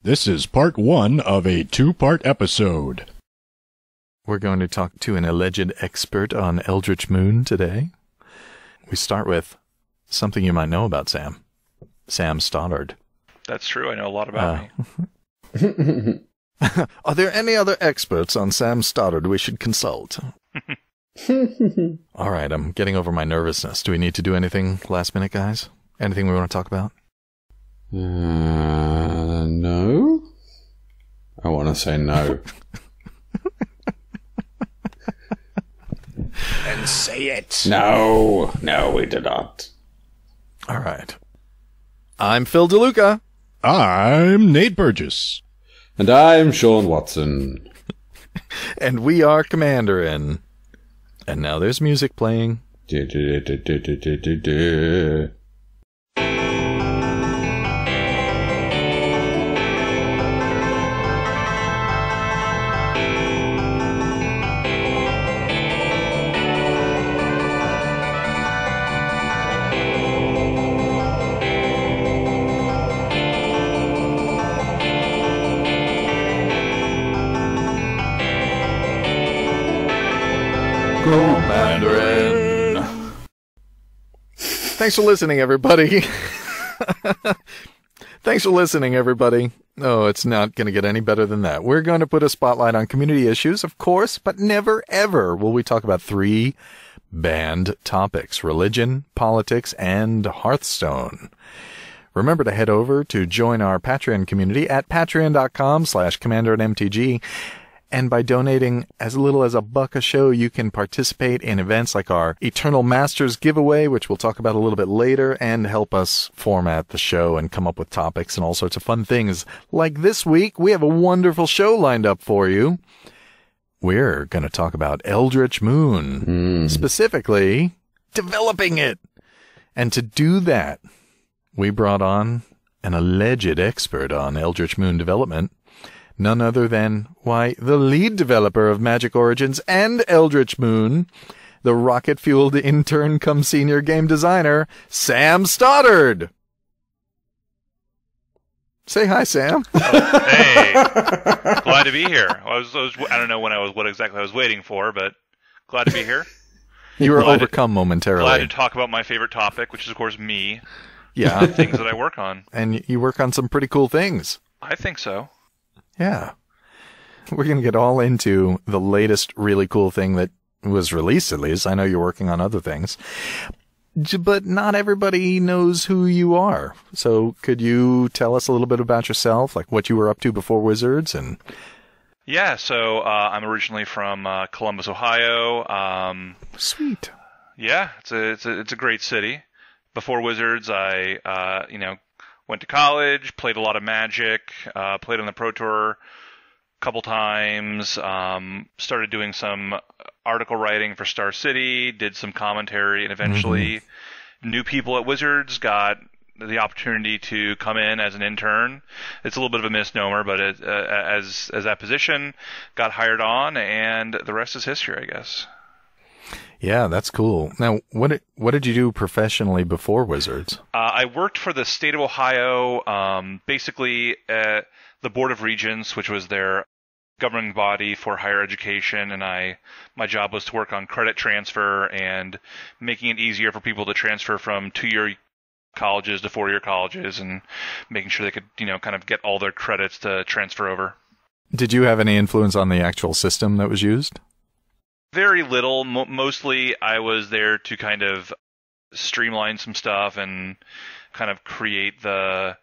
This is part 1 of a 2-part episode. We're going to talk to an alleged expert on Eldritch Moon today. We start with something you might know about Sam. Sam Stoddard. That's true. I know a lot about me. Are there any other experts on Sam Stoddard we should consult? All right, I'm getting over my nervousness. Do we need to do anything last minute, guys? Anything we want to talk about? No. I want to say no. And say it. No, we do not. All right. I'm Phil DeLuca. I'm Nate Burgess. And I'm Sean Watson. And we are Commanderin. And now there's music playing. Commanderin. Thanks for listening, everybody. Thanks for listening, everybody. Oh, it's not going to get any better than that. We're going to put a spotlight on community issues, of course, but never, ever will we talk about 3 banned topics: religion, politics, and Hearthstone. Remember to head over to join our Patreon community at patreon.com/commanderin.mtg. And by donating as little as $1 a show, you can participate in events like our Eternal Masters giveaway, which we'll talk about a little bit later, and help us format the show and come up with topics and all sorts of fun things. Like this week, we have a wonderful show lined up for you. We're going to talk about Eldritch Moon, specifically developing it. And to do that, we brought on an alleged expert on Eldritch Moon development. None other than, the lead developer of Magic Origins and Eldritch Moon, the rocket-fueled intern cum senior game designer, Sam Stoddard. Say hi, Sam. Oh, hey, glad to be here. I don't know what exactly I was waiting for, but glad to be here. You were overcome momentarily. Glad to talk about my favorite topic, which is, of course, me. Yeah. The things that I work on. And you work on some pretty cool things. I think so. Yeah. We're going to get all into the latest really cool thing that was released, at least. I know you're working on other things. But not everybody knows who you are. So could you tell us a little bit about yourself, like what you were up to before Wizards? Yeah, so I'm originally from Columbus, Ohio. Sweet. Yeah, it's a great city. Before Wizards, I went to college, played a lot of Magic, played on the Pro Tour a couple times, started doing some article writing for Star City, did some commentary, and eventually knew people at Wizards, got the opportunity to come in as an intern. It's a little bit of a misnomer, but as that position, got hired on, and the rest is history, I guess. Yeah, that's cool. Now, what did you do professionally before Wizards? I worked for the state of Ohio, basically at the Board of Regents, which was their governing body for higher education, and my job was to work on credit transfer and making it easier for people to transfer from 2-year colleges to 4-year colleges, and making sure they could, kind of get all their credits to transfer over. Did you have any influence on the actual system that was used? Very little. Mostly I was there to kind of streamline some stuff and kind of create the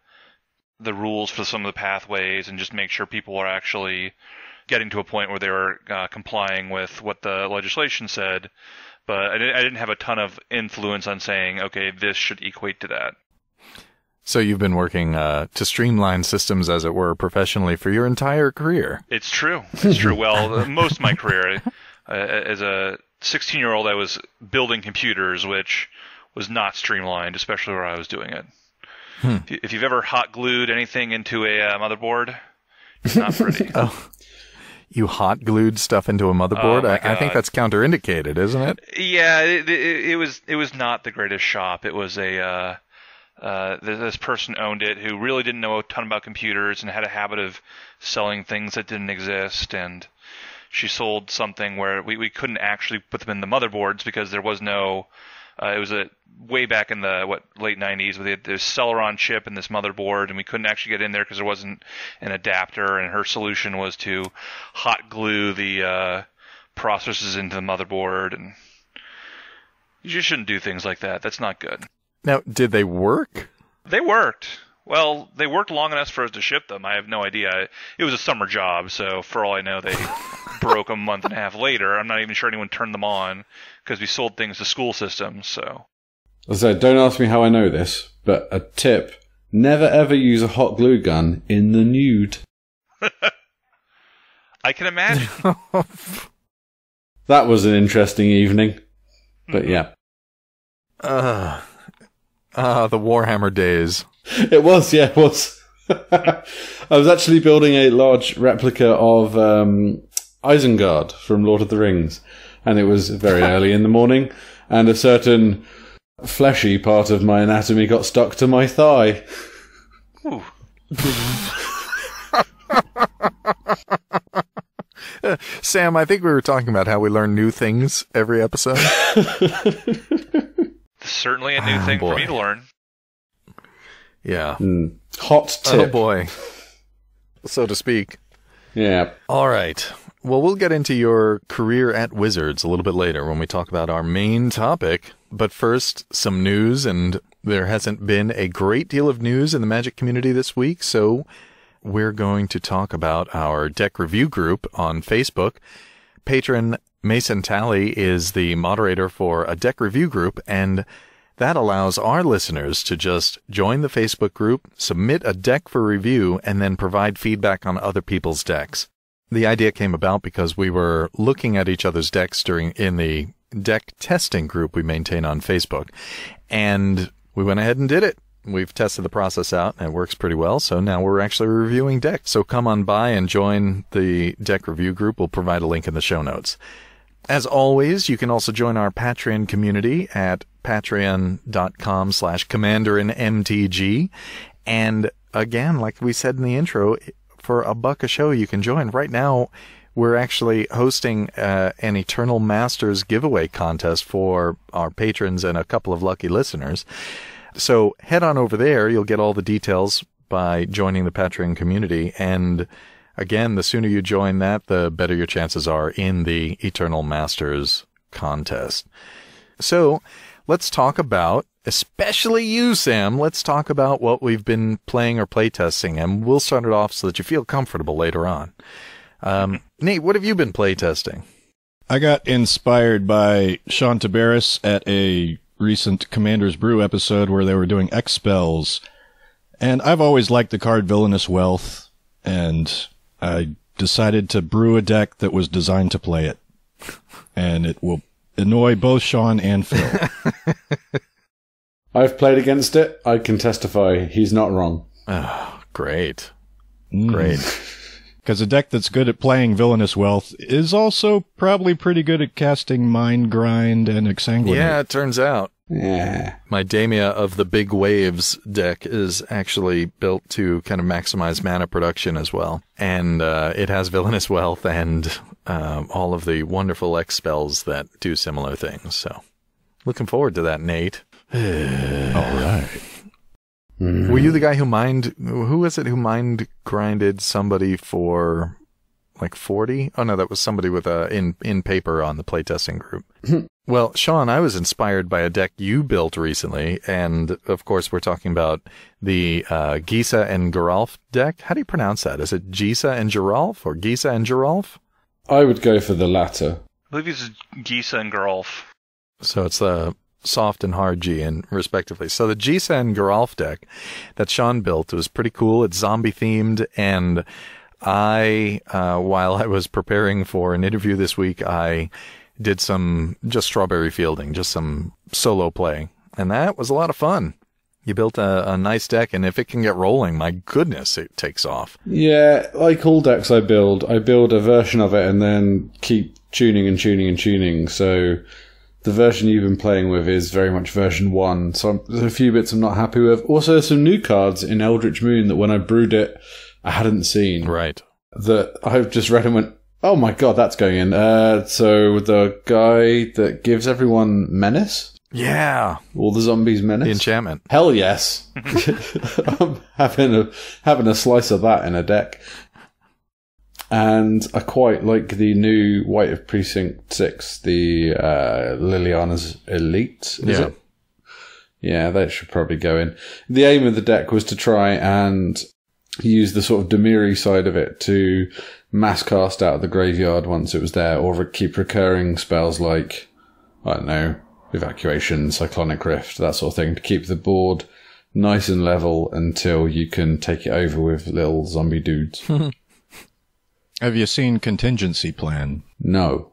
rules for some of the pathways and just make sure people are actually getting to a point where they were complying with what the legislation said. But I didn't have a ton of influence on saying, okay, this should equate to that. So you've been working to streamline systems, as it were, professionally for your entire career. It's true. It's true. Well, most of my career. As a 16-year-old, I was building computers, which was not streamlined, especially where I was doing it. If you've ever hot glued anything into a motherboard, it's not pretty. Oh, you hot glued stuff into a motherboard? Oh, I think that's counterindicated, isn't it? Yeah, it was not the greatest shop. It was a this person owned it who really didn't know a ton about computers and had a habit of selling things that didn't exist, and she sold something where we couldn't actually put them in the motherboards because there was no it was way back in the late 90s where they had this Celeron chip in this motherboard, and we couldn't actually get in there because there wasn't an adapter, and her solution was to hot glue the processors into the motherboard, and you just shouldn't do things like that. That's not good. Now, did they work? They worked. Well, they worked long enough for us to ship them. I have no idea. It was a summer job, so for all I know, they broke a month and a half later. I'm not even sure anyone turned them on because we sold things to school systems. So, don't ask me how I know this, but a tip: never ever use a hot glue gun in the nude. I can imagine. That was an interesting evening, but yeah. The Warhammer days. It was, yeah, it was. I was actually building a large replica of Isengard from Lord of the Rings, and it was very early in the morning, and a certain fleshy part of my anatomy got stuck to my thigh. Ooh. Sam, I think we were talking about how we learn new things every episode. Certainly a new thing for me to learn. Yeah. Hot tip. Oh, boy. So to speak. Yeah. All right. Well, we'll get into your career at Wizards a little bit later when we talk about our main topic. But first, some news, and there hasn't been a great deal of news in the Magic community this week, so we're going to talk about our deck review group on Facebook. Patron Mason Talley is the moderator for a deck review group, and that allows our listeners to just join the Facebook group, submit a deck for review, and then provide feedback on other people's decks. The idea came about because we were looking at each other's decks in the deck testing group we maintain on Facebook, and we went ahead and did it. We've tested the process out, and it works pretty well, so now we're actually reviewing decks. So come on by and join the deck review group. We'll provide a link in the show notes. As always, you can also join our Patreon community at patreon.com/commanderin.mtg. And again, like we said in the intro, for $1 a show, you can join. Right now, we're actually hosting an Eternal Masters giveaway contest for our patrons and a couple of lucky listeners. So head on over there. You'll get all the details by joining the Patreon community. And again, the sooner you join that, the better your chances are in the Eternal Masters contest. So let's talk about, especially you, Sam, let's talk about what we've been playing or playtesting, and we'll start it off so that you feel comfortable later on. Nate, what have you been playtesting? I got inspired by Sean Tabaris at a recent Commander's Brew episode where they were doing X spells, and I've always liked the card Villainous Wealth, and I decided to brew a deck that was designed to play it, and it will annoy both Sean and Phil. I've played against it. I can testify he's not wrong. Oh, great. Great. Because a deck that's good at playing Villainous Wealth is also probably pretty good at casting Mind Grind and Exsanguinate. Yeah, it turns out. Yeah. My Damia of the Big Waves deck is actually built to kind of maximize mana production as well. And it has Villainous Wealth and all of the wonderful X spells that do similar things. So looking forward to that, Nate. All right. Were you the guy who who was it who mind grinded somebody for like 40? Oh no, that was somebody with in paper on the playtesting group. Well, Sean, I was inspired by a deck you built recently, and of course we're talking about the Gisa and Geralf deck. How do you pronounce that? Is it Gisa and Geralf or Gisa and Geralf? I would go for the latter. I believe it's Gisa and Geralf. So it's the soft and hard G, and respectively. So the Gisa and Geralf deck that Sean built was pretty cool. It's zombie themed, and I, while I was preparing for an interview this week, I did some just strawberry fielding, just some solo play, and that was a lot of fun. You built a nice deck, and if it can get rolling, my goodness, it takes off. Yeah, like all decks I build a version of it and then keep tuning and tuning and tuning. So the version you've been playing with is very much version 1, so there's a few bits I'm not happy with. Also, there's some new cards in Eldritch Moon that when I brewed it, I hadn't seen. Right. That I've just read and went, oh my god, that's going in. So the guy that gives everyone Menace? Yeah. All the zombies Menace? The enchantment. Hell yes. I'm having a slice of that in a deck. And I quite like the new White of Precinct 6, the Liliana's Elite, is it? Yeah, that should probably go in. The aim of the deck was to try and use the sort of Demiri side of it to mass cast out of the graveyard once it was there, or keep recurring spells like, I don't know, Evacuation, Cyclonic Rift, that sort of thing, to keep the board nice and level until you can take it over with little zombie dudes. Have you seen Contingency Plan? No.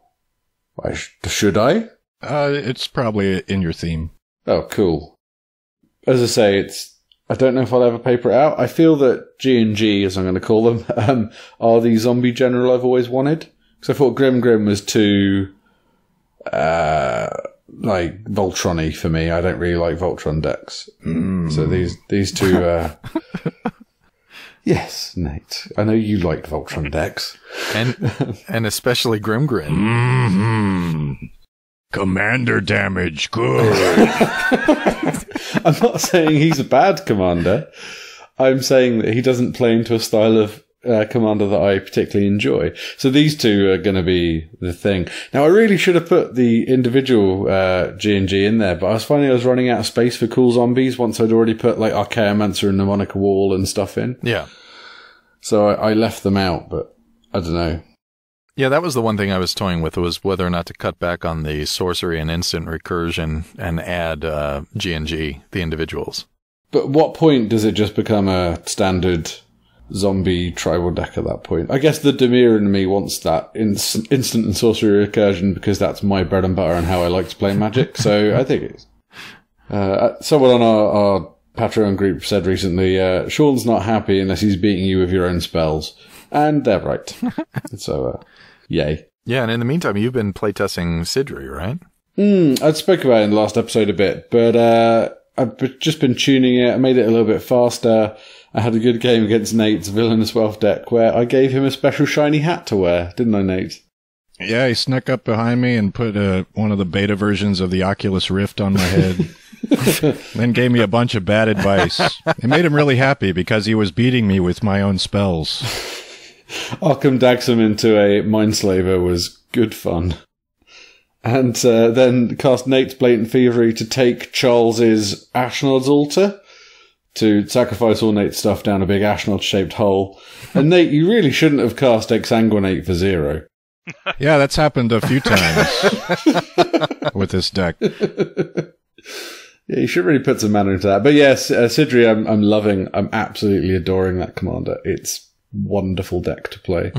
Should I? It's probably in your theme. Oh, cool. As I say, I don't know if I'll ever paper it out. I feel that G&G, as I'm going to call them, are the zombie general I've always wanted. Because I thought Grim was too, Voltron-y for me. I don't really like Voltron decks. So these two, yes, Nate. I know you like Voltron decks. And especially Grim. Mm-hmm. Commander damage, good. I'm not saying he's a bad commander. I'm saying that he doesn't play into a style of commander that I particularly enjoy. So these two are going to be the thing. Now, I really should have put the individual G&G in there, but I was finding I was running out of space for cool zombies once I'd already put like Archaeomancer and Mnemonica Wall and stuff in. Yeah. So I left them out, but I don't know. Yeah, that was the one thing I was toying with, was whether or not to cut back on the sorcery and instant recursion and add G&G, the individuals. But at what point does it just become a standard zombie tribal deck at that point? I guess the Demir in me wants that instant and sorcery recursion because that's my bread and butter and how I like to play Magic, so I think it's... someone on our Patreon group said recently, Sean's not happy unless he's beating you with your own spells. And they're right. So, yay. Yeah, and in the meantime, you've been playtesting Sidri, right? I spoke about it in the last episode a bit, but I've just been tuning it. I made it a little bit faster. I had a good game against Nate's Villainous Wealth deck where I gave him a special shiny hat to wear, didn't I, Nate? Yeah, he snuck up behind me and put one of the beta versions of the Oculus Rift on my head. Then gave me a bunch of bad advice. It made him really happy because he was beating me with my own spells. Arkham Dagsum into a Mindslaver was good fun. And then cast Nate's Blatant Thievery to take Charles's Ashnod's Altar to sacrifice all Nate's stuff down a big Ashnod-shaped hole. And Nate, you really shouldn't have cast Exsanguinate for 0. Yeah, that's happened a few times with this deck. Yeah, you should really put some mana into that. But yes, Sidri, I'm loving. I'm absolutely adoring that commander. It's wonderful deck to play.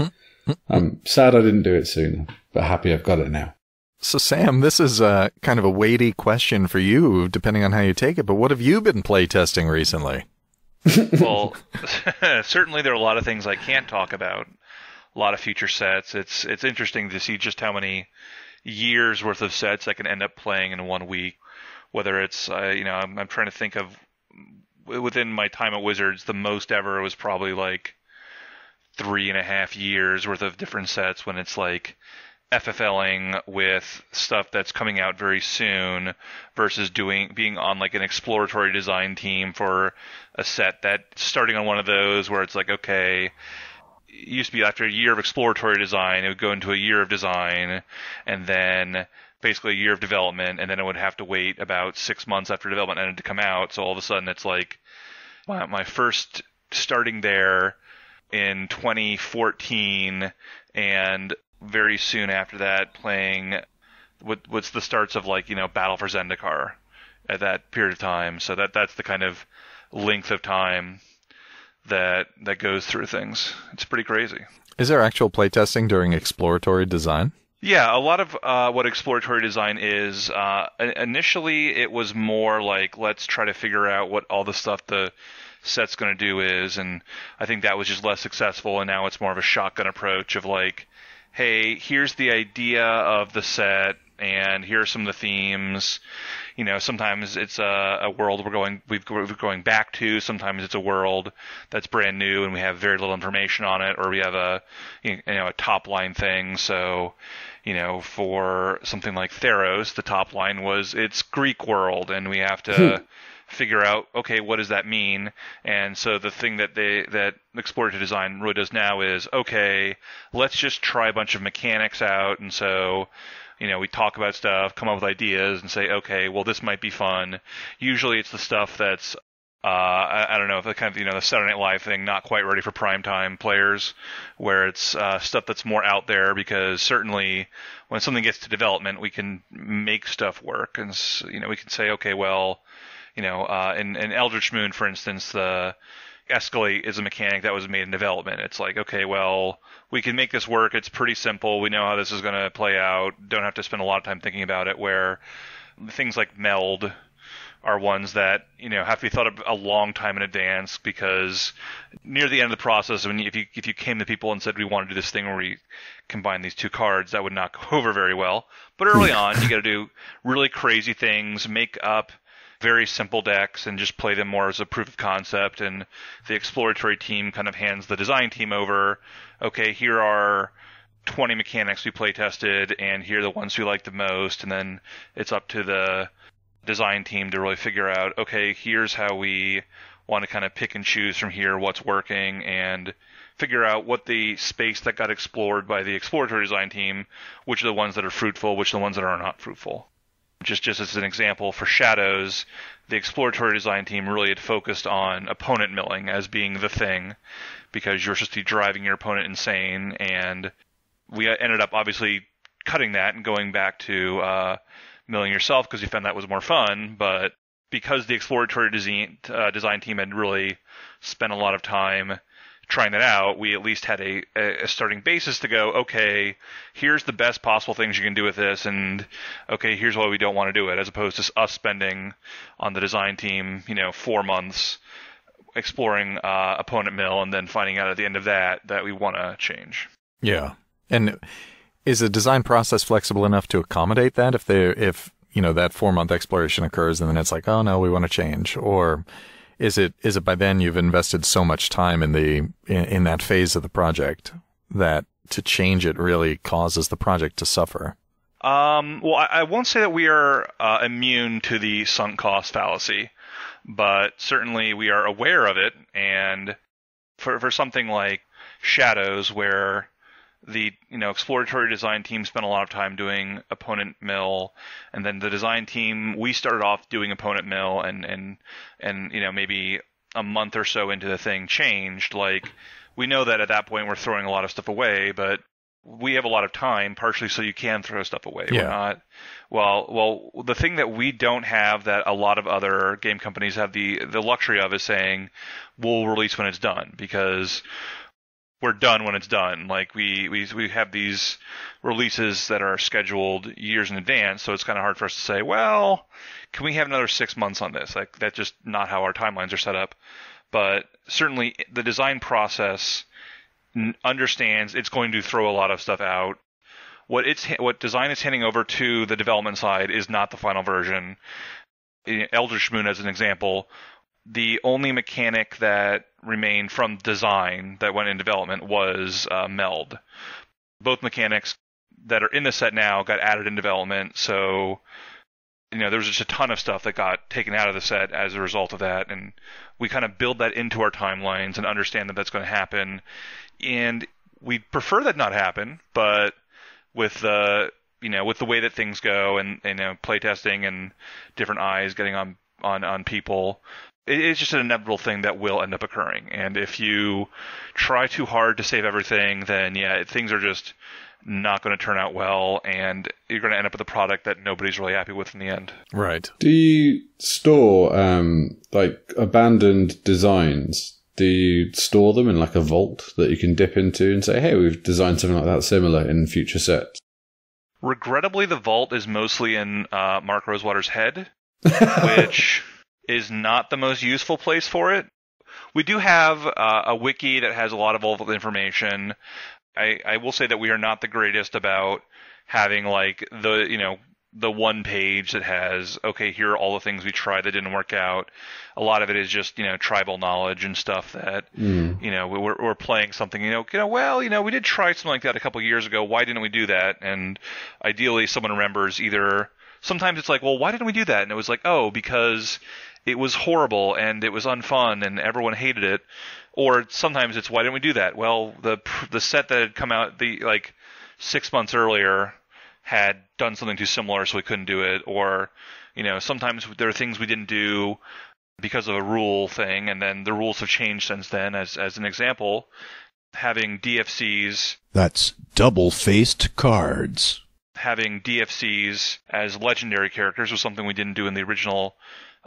I'm sad I didn't do it sooner, but happy I've got it now. So, Sam, this is kind of a weighty question for you, depending on how you take it, but what have you been playtesting recently? Well, certainly there are a lot of things I can't talk about. A lot of future sets. It's interesting to see just how many years worth of sets I can end up playing in 1 week. Whether it's, I'm trying to think of, within my time at Wizards, the most ever was probably like 3.5 years worth of different sets when it's like FFLing with stuff that's coming out very soon versus being on like an exploratory design team for a set that starting on one of those where it's like, okay, it used to be after a year of exploratory design, it would go into a year of design and then basically a year of development, and then it would have to wait about 6 months after development ended to come out. So all of a sudden it's like my first starting there in 2014, and very soon after that playing what's the starts of like, Battle for Zendikar at that period of time. So that's the kind of length of time that goes through things. It's pretty crazy. Is there actual playtesting during exploratory design? Yeah, a lot of what exploratory design is, initially it was more like, let's try to figure out what all the stuff the set's going to do is, and I think that was just less successful, and now it's more of a shotgun approach of like, hey, here's the idea of the set, and here are some of the themes. Sometimes it's a world we're going back to. Sometimes it's a world that's brand new and we have very little information on it, or we have a top line thing. So, for something like Theros, the top line was it's Greek world, and we have to figure out, okay, what does that mean? And so the thing that exploratory design really does now is, okay, let's just try a bunch of mechanics out. And so, we talk about stuff, come up with ideas, and say, okay, well, this might be fun. Usually it's the stuff that's, I don't know, the kind of, the Saturday Night Live thing, not quite ready for primetime players, where it's stuff that's more out there, because certainly when something gets to development, we can make stuff work. And, we can say, okay, well, in Eldritch Moon, for instance, the escalate is a mechanic that was made in development. It's like, okay, well, we can make this work. It's pretty simple. We know how this is going to play out. Don't have to spend a lot of time thinking about it, where things like meld are ones that, have to be thought of a long time in advance, because near the end of the process, if you came to people and said, we want to do this thing where we combine these two cards, that would not go over very well. But early on, you got to do really crazy things, make up very simple decks and just play them more as a proof of concept, and the exploratory team kind of hands the design team over, okay, here are 20 mechanics we play tested, and here are the ones we like the most, and then it's up to the design team to really figure out, okay, here's how we want to kind of pick and choose from here what's working, and figure out what the space that got explored by the exploratory design team, which are the ones that are fruitful, which are the ones that are not fruitful. Just as an example, for Shadows, the exploratory design team really had focused on opponent milling as being the thing, because you're supposed to be driving your opponent insane, and we ended up obviously cutting that and going back to milling yourself, because we found that was more fun. But because the exploratory design team had really spent a lot of time trying that out, we at least had a starting basis to go, okay, here's the best possible things you can do with this, and okay, here's why we don't want to do it, as opposed to us spending on the design team, 4 months exploring opponent mill, and then finding out at the end of that we want to change. Yeah. And is the design process flexible enough to accommodate that if that 4-month exploration occurs and then it's like, oh no, we want to change? Or is it by then you've invested so much time in that phase of the project that to change it really causes the project to suffer? Well, I won't say that we are immune to the sunk cost fallacy, but certainly we are aware of it. And for something like Shadows, where the exploratory design team spent a lot of time doing opponent mill, and then the design team, we started off doing opponent mill, and maybe a month or so into the thing changed. Like, we know that at that point we're throwing a lot of stuff away, but we have a lot of time, partially so you can throw stuff away. Yeah. We're not. Well, the thing that we don't have that a lot of other game companies have the luxury of is saying, we'll release when it's done, because we're done when it's done. Like, we have these releases that are scheduled years in advance, so it's kind of hard for us to say, well, can we have another 6 months on this? Like, that's just not how our timelines are set up. But certainly the design process understands it's going to throw a lot of stuff out. What design is handing over to the development side is not the final version. In Eldritch Moon, as an example, the only mechanic that remained from design that went in development was meld. Both mechanics that are in the set now got added in development, so there was just a ton of stuff that got taken out of the set as a result of that, and we kind of build that into our timelines and understand that that's going to happen. And we prefer that not happen, but with the way that things go, and playtesting and different eyes getting on people, it's just an inevitable thing that will end up occurring. And if you try too hard to save everything, then things are just not going to turn out well, and you're going to end up with a product that nobody's really happy with in the end. Right. Do you store abandoned designs? Do you store them in like a vault that you can dip into and say, hey, we've designed something like that similar in future sets? Regrettably, the vault is mostly in Mark Rosewater's head, which is not the most useful place for it. We do have a wiki that has a lot of vault information. I will say that we are not the greatest about having like the one page that has, okay, here are all the things we tried that didn't work out. A lot of it is just, tribal knowledge and stuff that, we're playing something, we did try something like that a couple years ago. Why didn't we do that? And ideally someone remembers either, sometimes it's like, well, why didn't we do that? And it was like, oh, because it was horrible and it was unfun and everyone hated it. Or sometimes it's, why didn't we do that? Well, the set that had come out 6 months earlier had done something too similar, so we couldn't do it. Or, sometimes there are things we didn't do because of a rule thing, and then the rules have changed since then. As an example, having DFCs. That's double-faced cards. Having DFCs as legendary characters was something we didn't do in the original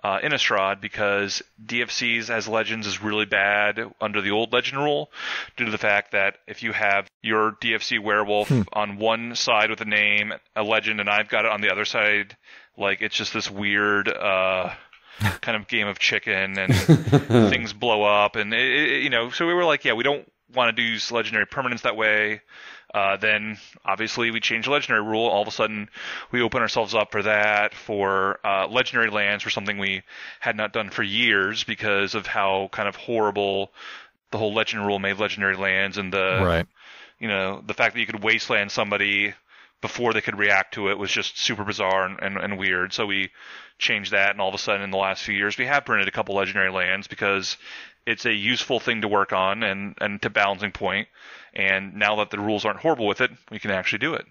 Innistrad, because DFCs as legends is really bad under the old legend rule, due to the fact that if you have your DFC werewolf on one side with a name, a legend, and I've got it on the other side, it's just this weird kind of game of chicken, and things blow up, and so we were like, yeah, we don't want to do legendary permanents that way. Then obviously we change the legendary rule. All of a sudden we open ourselves up for that, for legendary lands, for something we had not done for years because of how kind of horrible the whole legend rule made legendary lands, and the fact that you could wasteland somebody before they could react to it was just super bizarre and weird. So we changed that, and all of a sudden in the last few years we have printed a couple legendary lands because it's a useful thing to work on and to balancing point. And now that the rules aren't horrible with it, we can actually do it.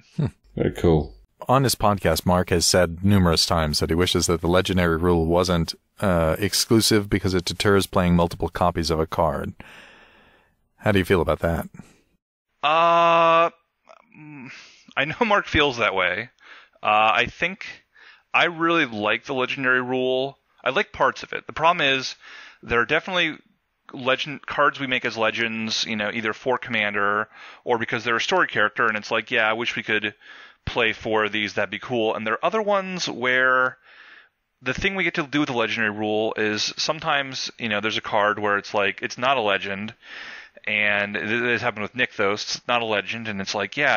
Very cool. On this podcast, Mark has said numerous times that he wishes that the legendary rule wasn't exclusive because it deters playing multiple copies of a card. How do you feel about that? I know Mark feels that way. I think I really like the legendary rule. I like parts of it. The problem is there are definitely legend cards we make as legends, either for Commander or because they're a story character, and it's like, yeah, I wish we could play 4 of these, that'd be cool. And there are other ones where the thing we get to do with the legendary rule is sometimes, there's a card where it's like, it's not a legend, and this happened with Nykthos, it's not a legend, and it's like, yeah,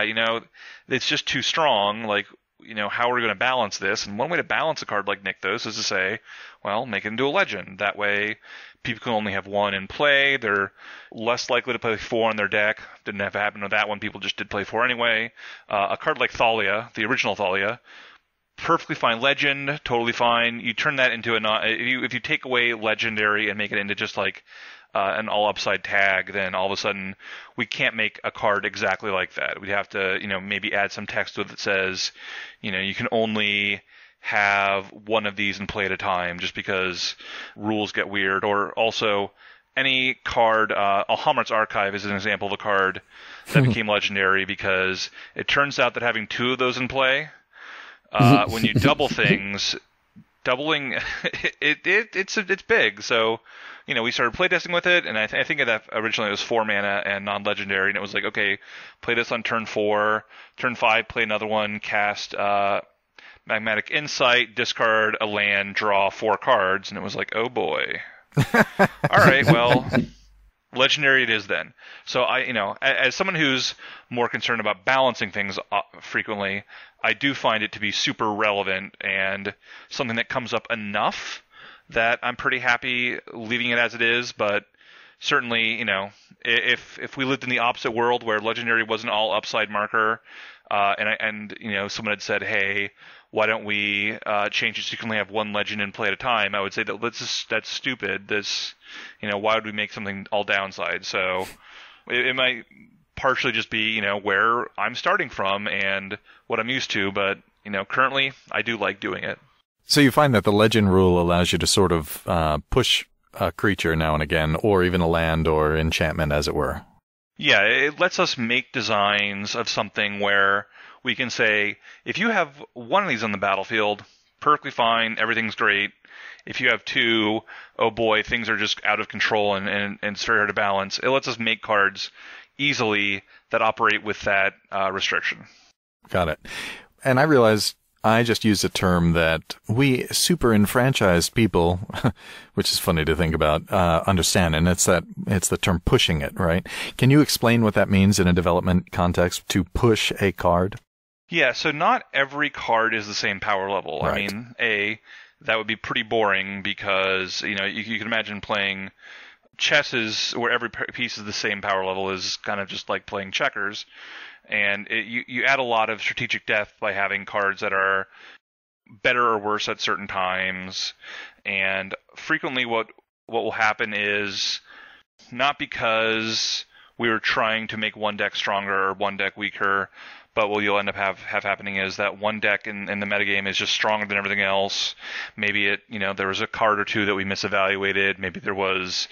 it's just too strong, how are we going to balance this? And one way to balance a card like Nykthos is to say, well, make it into a legend. That way people can only have 1 in play. They're less likely to play 4 on their deck. Didn't have to happen with that one. People just did play 4 anyway. A card like Thalia, the original Thalia, perfectly fine legend, totally fine. You turn that into if you take away legendary and make it into just like an all upside tag, then all of a sudden we can't make a card exactly like that. We'd have to, maybe add some text to it that says, you can only have 1 of these in play at a time, just because rules get weird. Or also any card, Alhammar's Archive is an example of a card that became legendary because it turns out that having 2 of those in play, when you double things, doubling it's big. So we started playtesting with it, and I think that originally it was 4 mana and non-legendary, and it was like, okay, play this on turn 4, turn 5, play another one, cast Magmatic Insight, discard a land, draw 4 cards, and it was like, oh boy. All right, well, legendary it is then. So as someone who's more concerned about balancing things frequently, I do find it to be super relevant and something that comes up enough that I'm pretty happy leaving it as it is. But certainly, if we lived in the opposite world where legendary wasn't all upside marker, and someone had said, hey, why don't we change it so you can only have 1 legend in play at a time, I would say that's stupid. Why would we make something all downside? So it might partially just be, where I'm starting from and what I'm used to, but, currently I do like doing it. So you find that the legend rule allows you to sort of push a creature now and again, or even a land or enchantment, as it were. Yeah, it lets us make designs of something where we can say, if you have 1 of these on the battlefield, perfectly fine, everything's great. If you have 2, oh boy, things are just out of control and it's very hard to balance. It lets us make cards easily that operate with that restriction. Got it. And I realized I just use a term that we super enfranchised people, which is funny to think about, understand, and it's the term pushing it, right? Can you explain what that means in a development context, to push a card? Yeah, so not every card is the same power level. Right. I mean, that would be pretty boring because, you can imagine playing chess where every piece is the same power level is kind of just like playing checkers. And you add a lot of strategic depth by having cards that are better or worse at certain times. And frequently what will happen is, not because we were trying to make one deck stronger or one deck weaker, but what you'll end up have happening is that one deck in the metagame is just stronger than everything else. Maybe there was a card or two that we misevaluated. Maybe there was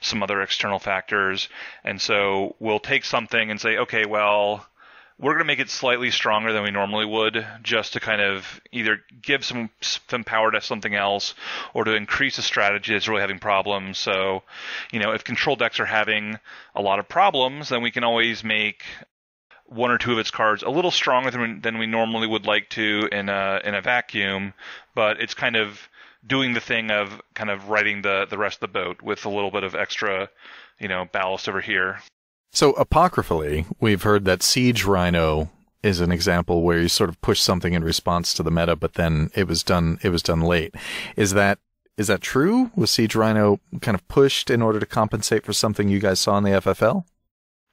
some other external factors. And so we'll take something and say, okay, well, we're going to make it slightly stronger than we normally would, just to kind of either give some power to something else or to increase a strategy that's really having problems. So, if control decks are having a lot of problems, then we can always make one or two of its cards a little stronger than we normally would like to in a vacuum, but it's kind of doing the thing of kind of riding the rest of the boat with a little bit of extra, ballast over here. So apocryphally, we've heard that Siege Rhino is an example where you sort of push something in response to the meta, but then it was done late. Is that true? Was Siege Rhino kind of pushed in order to compensate for something you guys saw in the FFL?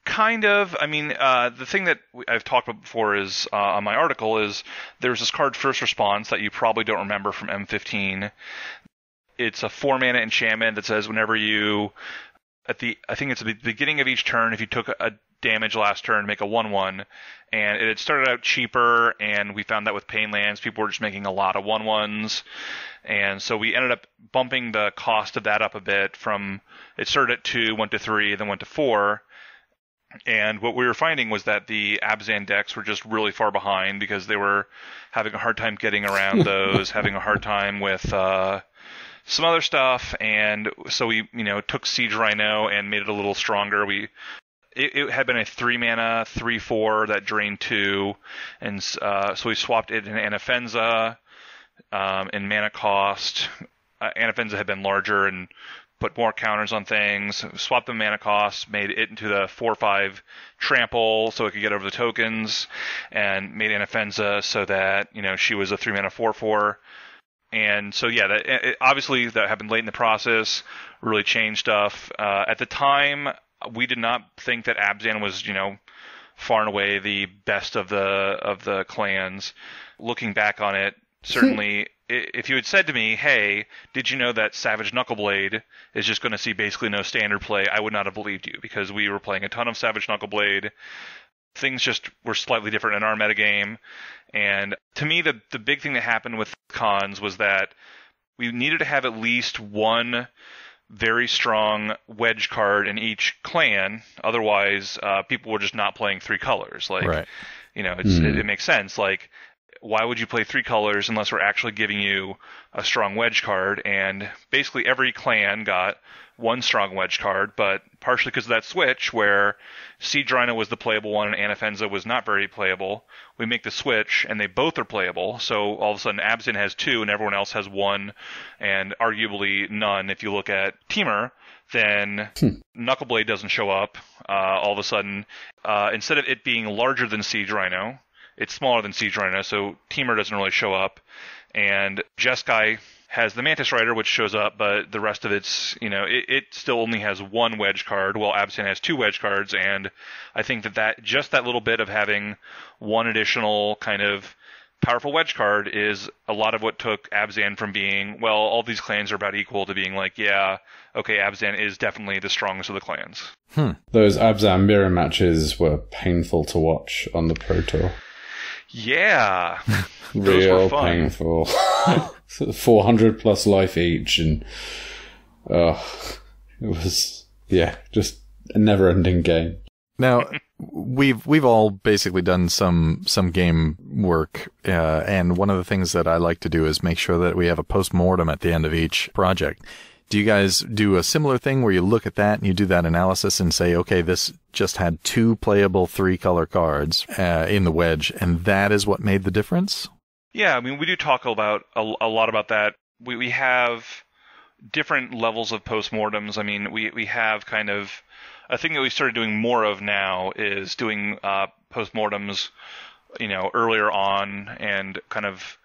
Kind of. I mean, the thing that I've talked about before is on my article is there's this card First Response that you probably don't remember from M15. It's a 4-mana enchantment that says whenever you, I think it's at the beginning of each turn, if you took a damage last turn, make a 1/1. And it had started out cheaper, and we found that with Pain Lands, people were just making a lot of 1/1s. And so we ended up bumping the cost of that up a bit from, it started at 2, went to 3, then went to 4. And what we were finding was that the Abzan decks were just really far behind because they were having a hard time getting around those, having a hard time with some other stuff. And so we, took Siege Rhino and made it a little stronger. It had been a 3-mana, 3/4 that drained 2. And so we swapped it in Anafenza in mana cost. Anafenza had been larger and put more counters on things, swapped the mana cost, made it into the 4/5 trample so it could get over the tokens, and made Anafenza so that, she was a 3-mana 4/4. And so, obviously that happened late in the process, really changed stuff. At the time, we did not think that Abzan was, far and away the best of the clans. Looking back on it, certainly, if you had said to me, hey, did you know that Savage Knuckleblade is just going to see basically no standard play, I would not have believed you, because we were playing a ton of Savage Knuckleblade. Things just were slightly different in our metagame. And to me, the big thing that happened with cons was that we needed to have at least one very strong wedge card in each clan. Otherwise, people were just not playing 3 colors. Right. It makes sense. Like, why would you play 3 colors unless we're actually giving you a strong wedge card? And basically every clan got one strong wedge card, but partially because of that switch where Siege Rhino was the playable one and Anafenza was not very playable, we make the switch and they both are playable. So all of a sudden Abzan has 2 and everyone else has 1 and arguably none. If you look at Teamer, then Knuckleblade doesn't show up. All of a sudden, instead of it being larger than Siege Rhino, it's smaller than Siege Rhino, so Teamer doesn't really show up. And Jeskai has the Mantis Rider, which shows up, but the rest of it's, it still only has 1 wedge card, while Abzan has 2 wedge cards. And I think that just that little bit of having 1 additional kind of powerful wedge card is a lot of what took Abzan from being, well, all these clans are about equal, to being like, yeah, okay, Abzan is definitely the strongest of the clans. Those Abzan mirror matches were painful to watch on the Pro Tour. Yeah. Real painful. 400 plus life each, and it was, just a never-ending game. Now, we've all basically done some game work, and one of the things that I like to do is make sure that we have a post-mortem at the end of each project. Do you guys do a similar thing where you look at that and you do that analysis and say, okay, this just had 2 playable 3-color cards in the wedge, and that is what made the difference? Yeah, I mean, we do talk about a lot about that. We have different levels of postmortems. I mean, we have kind of a thing that we started doing more of now is doing postmortems, earlier on and kind of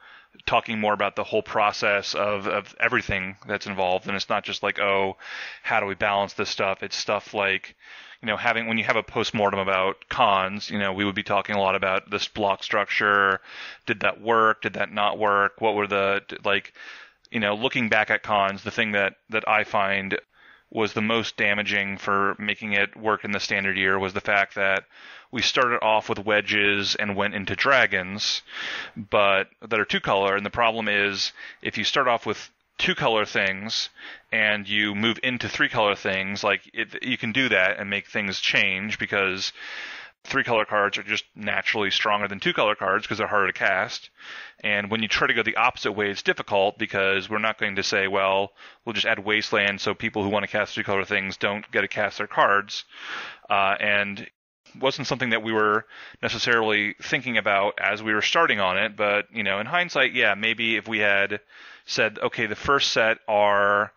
talking more about the whole process of everything that's involved. And it's not just like, oh, how do we balance this stuff? It's stuff like, when you have a postmortem about cons, we would be talking a lot about this block structure. Did that work? Did that not work? What were looking back at cons, the thing that I find was the most damaging for making it work in the standard year was the fact that we started off with wedges and went into dragons, but that are 2-color. And the problem is if you start off with 2-color things and you move into 3-color things, you can do that and make things change because 3-color cards are just naturally stronger than 2-color cards because they're harder to cast. And when you try to go the opposite way, it's difficult because we're not going to say, well, we'll just add Wasteland so people who want to cast 3-color things don't get to cast their cards. And wasn't something that we were necessarily thinking about as we were starting on it. But, in hindsight, yeah, maybe if we had said, okay, the first set are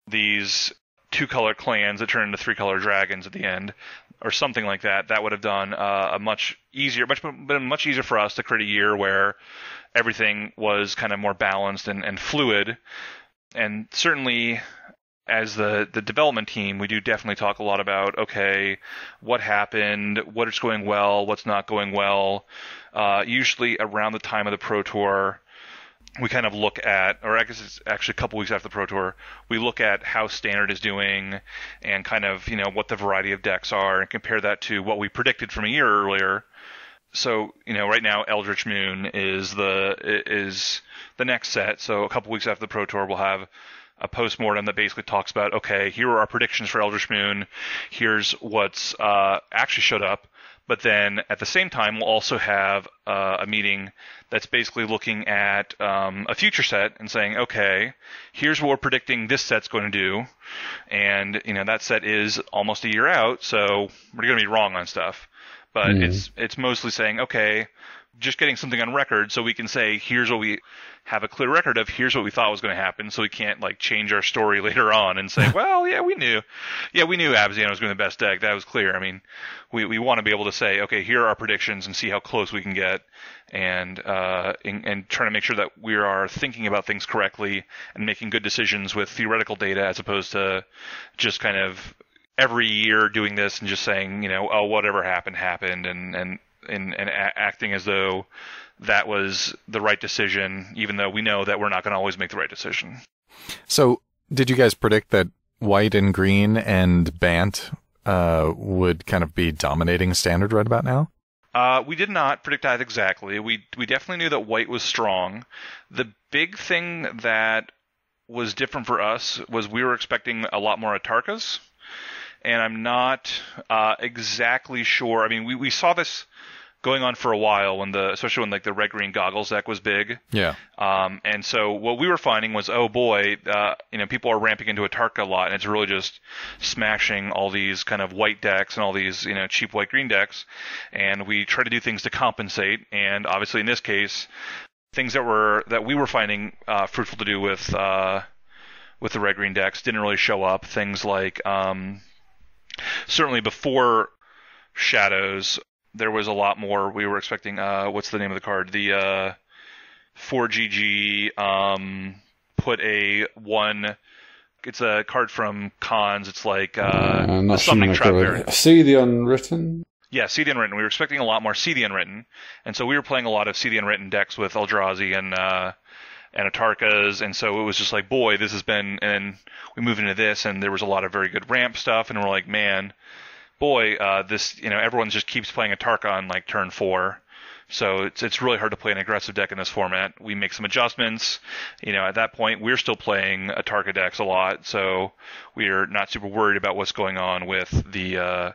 these 2-color clans that turn into 3-color dragons at the end, or something like that, that would have done been much easier for us to create a year where everything was kind of more balanced and fluid. And certainly as the development team, we do definitely talk a lot about, okay, what happened, what is going well, what's not going well. Usually around the time of the Pro Tour, we kind of look at, or I guess it's actually a couple weeks after the Pro Tour, we look at how Standard is doing and kind of, what the variety of decks are and compare that to what we predicted from a year earlier. So, right now Eldritch Moon is the next set. So a couple weeks after the Pro Tour, we'll have a postmortem that basically talks about, okay, here are our predictions for Eldritch Moon. Here's what's actually showed up. But then at the same time, we'll also have a meeting that's basically looking at a future set and saying, okay, here's what we're predicting this set's going to do. And, that set is almost a year out, so we're going to be wrong on stuff. But it's mostly saying, okay, just getting something on record so we can say, here's what we have a clear record of, here's what we thought was going to happen, so we can't change our story later on and say, well, yeah, we knew Abziano was going to be the best deck. That was clear. I mean, we want to be able to say, okay, here are our predictions and see how close we can get, and trying to make sure that we are thinking about things correctly and making good decisions with theoretical data as opposed to just kind of every year doing this and just saying, oh, whatever happened, and acting as though that was the right decision, even though we know that we're not going to always make the right decision. So did you guys predict that white and green and Bant would kind of be dominating Standard right about now? We did not predict that exactly. We definitely knew that white was strong. The big thing that was different for us was we were expecting a lot more Atarkas, and I'm not exactly sure. I mean, we saw this going on for a while especially when the red green goggles deck was big. Yeah. And so what we were finding was, oh boy, people are ramping into Atarka a lot, and it's really just smashing all these kind of white decks and all these cheap white green decks. And we try to do things to compensate. And obviously in this case, things that we were finding fruitful to do with the red green decks didn't really show up. Things like certainly before Shadows, there was a lot more. We were expecting, what's the name of the card? The 4GG put a 1. It's a card from Cons. It's like a summoning trap variant. See the Unwritten? Yeah, See the Unwritten. We were expecting a lot more See the Unwritten. And so we were playing a lot of See the Unwritten decks with Eldrazi and Atarkas. And so it was just like, boy, this has been... And we moved into this, and there was a lot of very good ramp stuff. And we're like, man... boy, this, everyone just keeps playing Atarka on turn 4. So it's really hard to play an aggressive deck in this format. We make some adjustments. At that point, we're still playing Atarka decks a lot, so we're not super worried about what's going on with the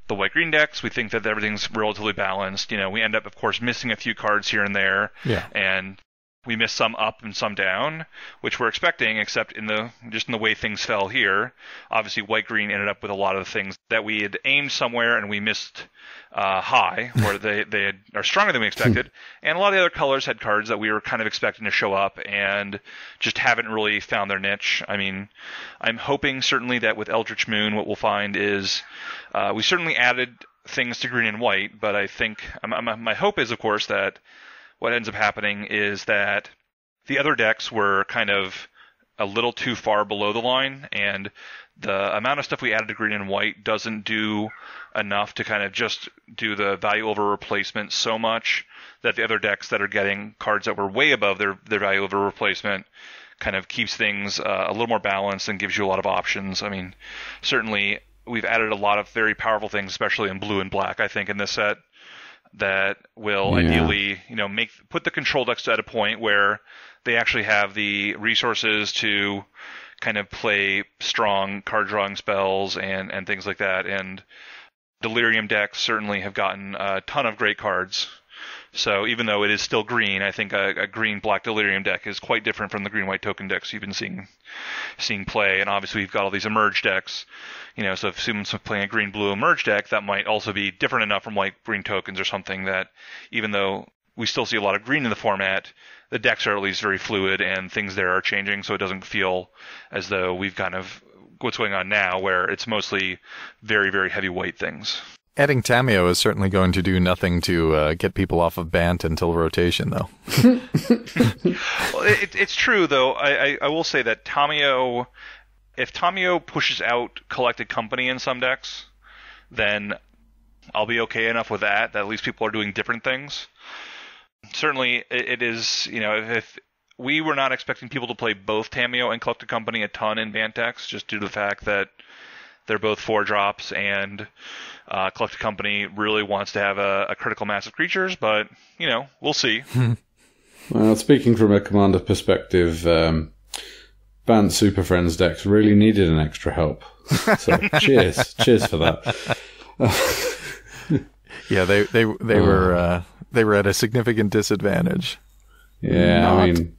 white-green decks. We think that everything's relatively balanced. We end up, of course, missing a few cards here and there. Yeah. And We missed some up and some down, which we're expecting, except in the way things fell here. Obviously, white-green ended up with a lot of the things that we had aimed somewhere and we missed high, where they are stronger than we expected. And a lot of the other colors had cards that we were kind of expecting to show up and just haven't really found their niche. I mean, I'm hoping certainly that with Eldritch Moon, what we'll find is we certainly added things to green and white, but I think my hope is, of course, that what ends up happening is that the other decks were kind of a little too far below the line, and the amount of stuff we added to green and white doesn't do enough to kind of just do the value over replacement so much that the other decks that are getting cards that were way above their value over replacement kind of keeps things a little more balanced and gives you a lot of options. I mean, certainly we've added a lot of very powerful things, especially in blue and black, I think, in this set, that will ideally, put the control decks at a point where they actually have the resources to kind of play strong card drawing spells and things like that. And Delirium decks certainly have gotten a ton of great cards. So even though it is still green, I think a green-black Delirium deck is quite different from the green-white token decks you've been seeing play. And obviously we've got all these Emerge decks. So if someone's playing a green-blue Emerge deck, that might also be different enough from white-green tokens or something that even though we still see a lot of green in the format, the decks are at least very fluid and things there are changing, so it doesn't feel as though we've kind of what's going on now where it's mostly very, very heavy white things. Adding Tamiyo is certainly going to do nothing to get people off of Bant until rotation, though. Well, it's true, though. I will say that Tamiyo, if Tamiyo pushes out Collected Company in some decks, then I'll be okay enough with that at least people are doing different things. Certainly, it is, if we were not expecting people to play both Tamiyo and Collected Company a ton in Bant decks, just due to the fact that they're both 4-drops, and Collected Company really wants to have a critical mass of creatures, but, we'll see. Well, speaking from a commander perspective, Bant Super Friends decks really needed an extra help. So cheers for that. Yeah, they were at a significant disadvantage. Yeah, I mean,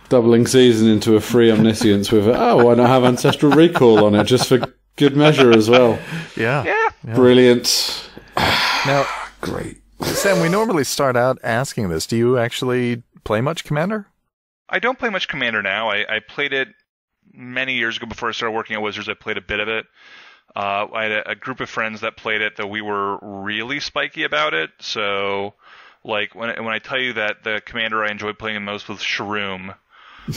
doubling season into a free omniscience with why not have Ancestral Recall on it just for good measure as well. Yeah. Brilliant. Now, great. Sam, we normally start out asking this. Do you actually play much Commander? I don't play much Commander now. I played it many years ago before I started working at Wizards. I played a bit of it. I had a group of friends that played it, though we were really spiky about it. So, like, when I tell you that the Commander I enjoyed playing the most was Shroom,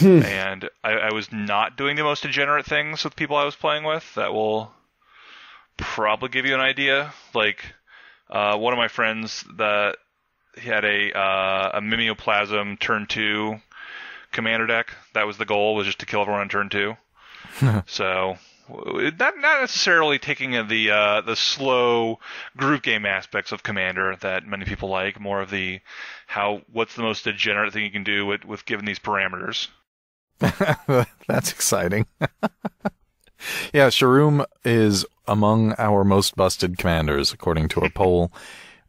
and I was not doing the most degenerate things with people I was playing with, that will probably give you an idea. Like, one of my friends, he had a Mimeoplasm turn 2 Commander deck. That was the goal, was just to kill everyone on turn 2. So, not necessarily taking the slow group game aspects of Commander that many people like, more of what's the most degenerate thing you can do with given these parameters. That's exciting. Yeah, Shroom is among our most busted commanders, according to a poll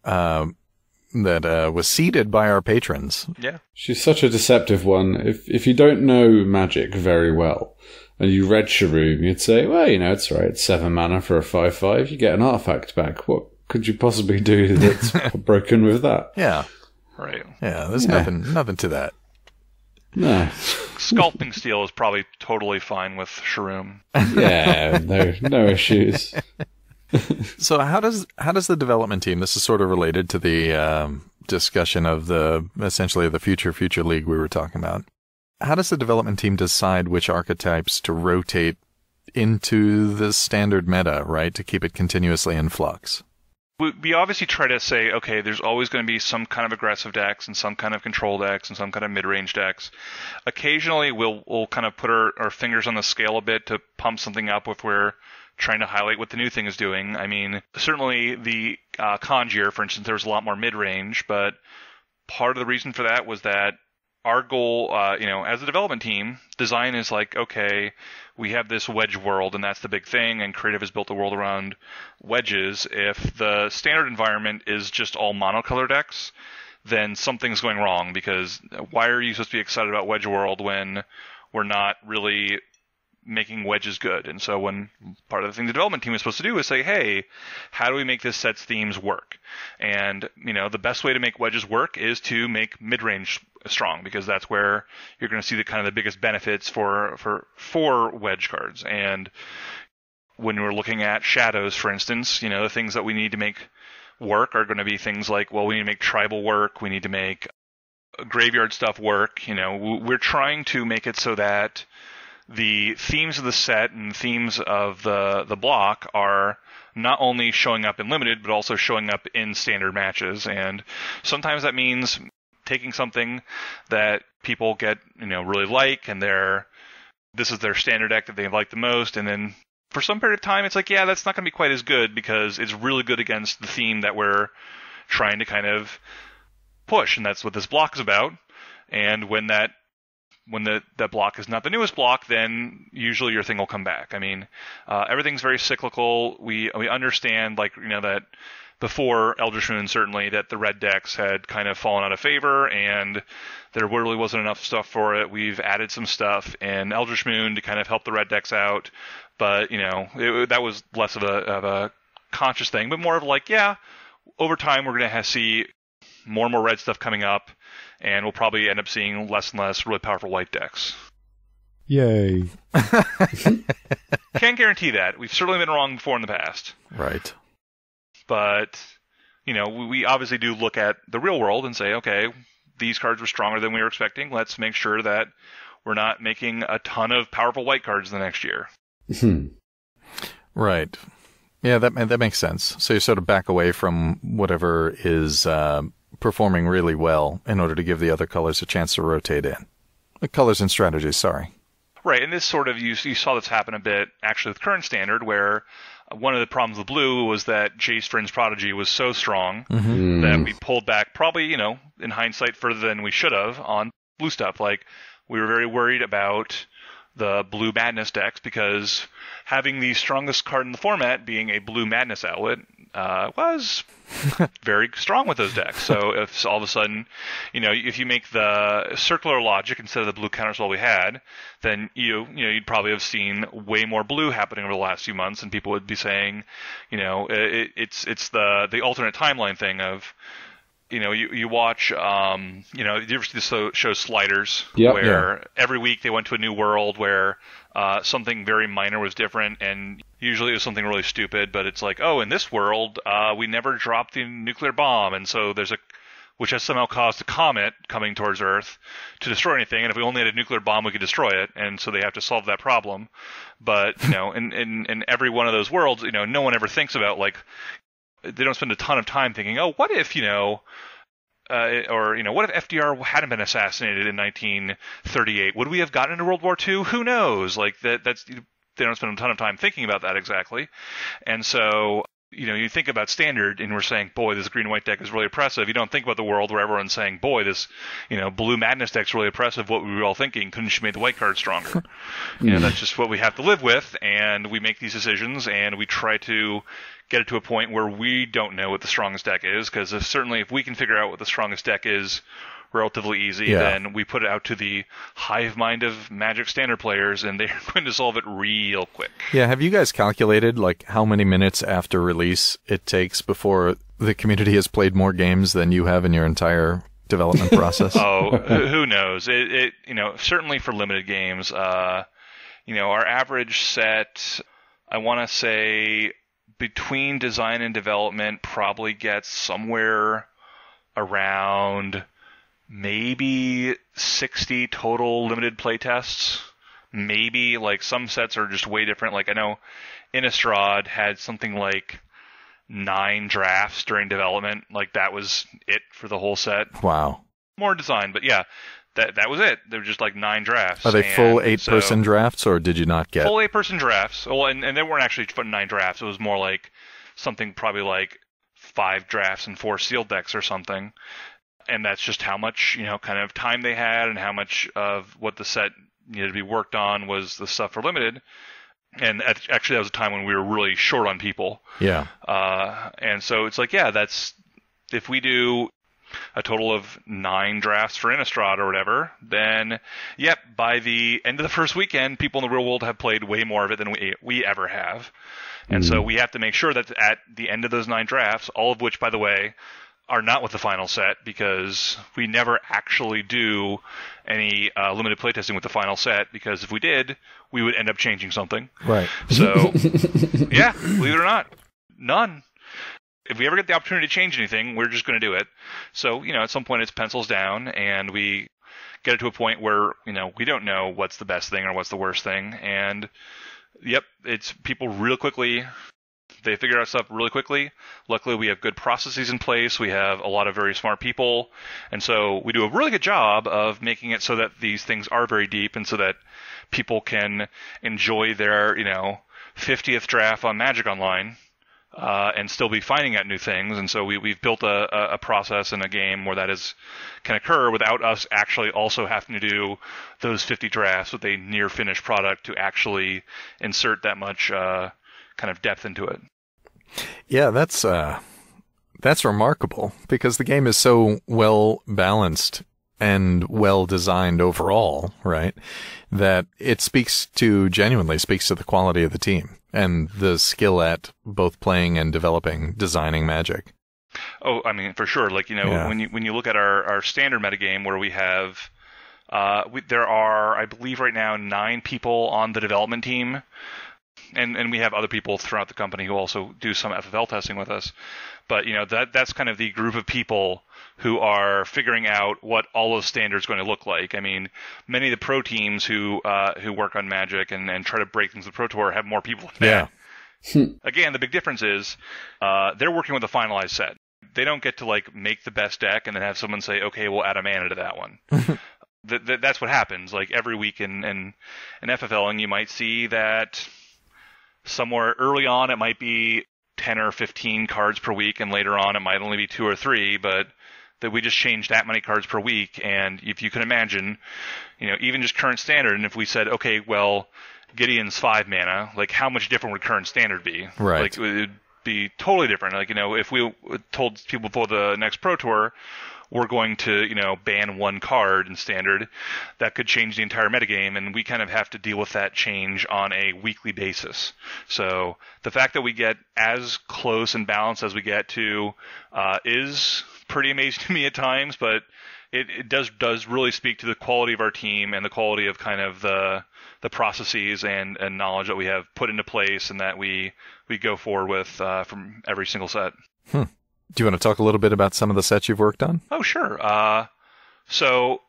that was seeded by our patrons. Yeah. She's such a deceptive one. If you don't know Magic very well, and you read Shroom, you'd say, well, it's right, it's 7 mana for a 5/5, you get an artifact back. What could you possibly do that's broken with that? Yeah. Right. Yeah, there's nothing to that. No. Sculpting Steel is probably totally fine with Shroom. Yeah, no issues. So how does the development team, this is sort of related to the discussion of essentially the future league we were talking about. How does the development team decide which archetypes to rotate into the standard meta, right, to keep it continuously in flux? We obviously try to say, okay, there's always going to be some kind of aggressive decks and some kind of control decks and some kind of mid-range decks. Occasionally, we'll kind of put our fingers on the scale a bit to pump something up if we're trying to highlight what the new thing is doing. I mean, certainly the Conjure, for instance, there was a lot more mid-range, but part of the reason for that was that our goal, as a development team, design is like, okay, we have this wedge world, and that's the big thing, and creative has built a world around wedges. If the standard environment is just all monocolor decks, then something's going wrong, because why are you supposed to be excited about Wedge World when we're not really making wedges good? And so when part of the thing the development team is supposed to do is say, hey, how do we make this set's themes work? And, the best way to make wedges work is to make mid-range strong, because that's where you're going to see the kind of the biggest benefits for wedge cards. And when we're looking at shadows, for instance, the things that we need to make work are going to be things like, well, we need to make tribal work, we need to make graveyard stuff work. We're trying to make it so that the themes of the set and themes of the block are not only showing up in limited, but also showing up in standard matches. And sometimes that means taking something that people get, really like, and this is their standard deck that they like the most, and then for some period of time, it's like, yeah, that's not going to be quite as good because it's really good against the theme that we're trying to kind of push, and that's what this block is about. And when that block is not the newest block, then usually your thing will come back. I mean, everything's very cyclical. We understand, that before Eldritch Moon, certainly, that the red decks had kind of fallen out of favor, and there really wasn't enough stuff for it. We've added some stuff in Eldritch Moon to kind of help the red decks out, but, that was less of a conscious thing, but more of over time we're going to see more and more red stuff coming up, and we'll probably end up seeing less and less really powerful white decks. Yay. Can't guarantee that. We've certainly been wrong before in the past. Right. But, we obviously do look at the real world and say, okay, these cards were stronger than we were expecting. Let's make sure that we're not making a ton of powerful white cards the next year. Right. Yeah, that makes sense. So you sort of back away from whatever is performing really well in order to give the other colors a chance to rotate in. Colors and strategies, sorry. Right, and this sort of, you saw this happen a bit actually with current standard, where one of the problems with blue was that Jace Vryn's Prodigy was so strong that we pulled back probably, in hindsight, further than we should have on blue stuff. We were very worried about the blue Madness decks, because having the strongest card in the format being a blue Madness outlet was very strong with those decks. So if all of a sudden, if you make the circular logic instead of the blue counterspell we had, then you'd probably have seen way more blue happening over the last few months, and people would be saying, it's the alternate timeline thing of, you watch, you ever see the show Sliders, where every week they went to a new world where something very minor was different, and usually it was something really stupid, but it's like, oh, in this world, we never dropped the nuclear bomb, and so which has somehow caused a comet coming towards Earth to destroy anything, and if we only had a nuclear bomb, we could destroy it, and so they have to solve that problem. But, in every one of those worlds, no one ever thinks about, they don't spend a ton of time thinking, oh, what if, what if FDR hadn't been assassinated in 1938? Would we have gotten into World War II? Who knows? That's they don't spend a ton of time thinking about that exactly. And so, you think about standard, and we're saying, boy, this green and white deck is really oppressive. You don't think about the world where everyone's saying, boy, this, blue Madness deck's really oppressive. What were we all thinking? Couldn't you make the white card stronger? That's just what we have to live with, and we make these decisions, and we try to get it to a point where we don't know what the strongest deck is, because if we can figure out what the strongest deck is relatively easy, then we put it out to the hive mind of Magic standard players, and they're going to solve it real quick. Yeah, have you guys calculated how many minutes after release it takes before the community has played more games than you have in your entire development process? Oh, who knows? It certainly for limited games, our average set, I want to say, between design and development probably gets somewhere around maybe 60 total limited playtests. Maybe, some sets are just way different. I know Innistrad had something like 9 drafts during development. That was it for the whole set. Wow. More design, but yeah, that was it. There were just 9 drafts. Are they full 8-person drafts, or did you not get? Full 8-person drafts. Well, and they weren't actually 9 drafts. It was more something probably 5 drafts and 4 sealed decks or something. And that's just how much, kind of time they had, and how much of what the set needed to be worked on was the stuff for limited. And actually, that was a time when we were really short on people. Yeah. And so it's that's, if we do a total of 9 drafts for Innistrad or whatever, then, yep, by the end of the first weekend, people in the real world have played way more of it than we ever have. And so we have to make sure that at the end of those 9 drafts, all of which, by the way, are not with the final set, because we never actually do any limited playtesting with the final set, because if we did, we would end up changing something. Right. So, yeah, believe it or not, none. If we ever get the opportunity to change anything, we're just going to do it. So, at some point it's pencils down, and we get it to a point where, we don't know what's the best thing or what's the worst thing. And, yep, it's people real quickly. They figure out stuff really quickly. Luckily, we have good processes in place. We have a lot of very smart people. And so we do a really good job of making it so that these things are very deep, and so that people can enjoy their, 50th draft on Magic Online and still be finding out new things. And so we've built a process in a game where that can occur without us actually also having to do those 50 drafts with a near finished product to actually insert that much kind of depth into it. Yeah, that's remarkable, because the game is so well balanced and well designed overall, right? That it genuinely speaks to the quality of the team and the skill at both playing and developing, designing Magic. Oh, I mean, for sure. Like, when you look at our standard metagame, where we have, there are, I believe right now, 9 people on the development team. And we have other people throughout the company who also do some FFL testing with us. But, that's kind of the group of people who are figuring out what all those standards are going to look like. I mean, many of the pro teams who work on Magic and try to break things with Pro Tour have more people than that. Yeah. Again, the big difference is they're working with a finalized set. They don't get to, make the best deck and then have someone say, okay, we'll add a mana to that one. That's what happens. Like, every week in FFLing, you might see that somewhere early on it might be 10 or 15 cards per week, and later on it might only be 2 or 3, but that we just changed that many cards per week. And if you can imagine, even just current standard, and if we said, okay, well, Gideon's 5 mana, how much different would current standard be? Right. It would be totally different. If we told people before the next Pro Tour, we're going to, ban 1 card in standard, that could change the entire metagame, and we kind of have to deal with that change on a weekly basis. So the fact that we get as close and balanced as we get to is pretty amazing to me at times, but it does really speak to the quality of our team and the quality of kind of the processes and knowledge that we have put into place, and that we go forward with from every single set. Do you want to talk a little bit about some of the sets you've worked on? Oh, sure. So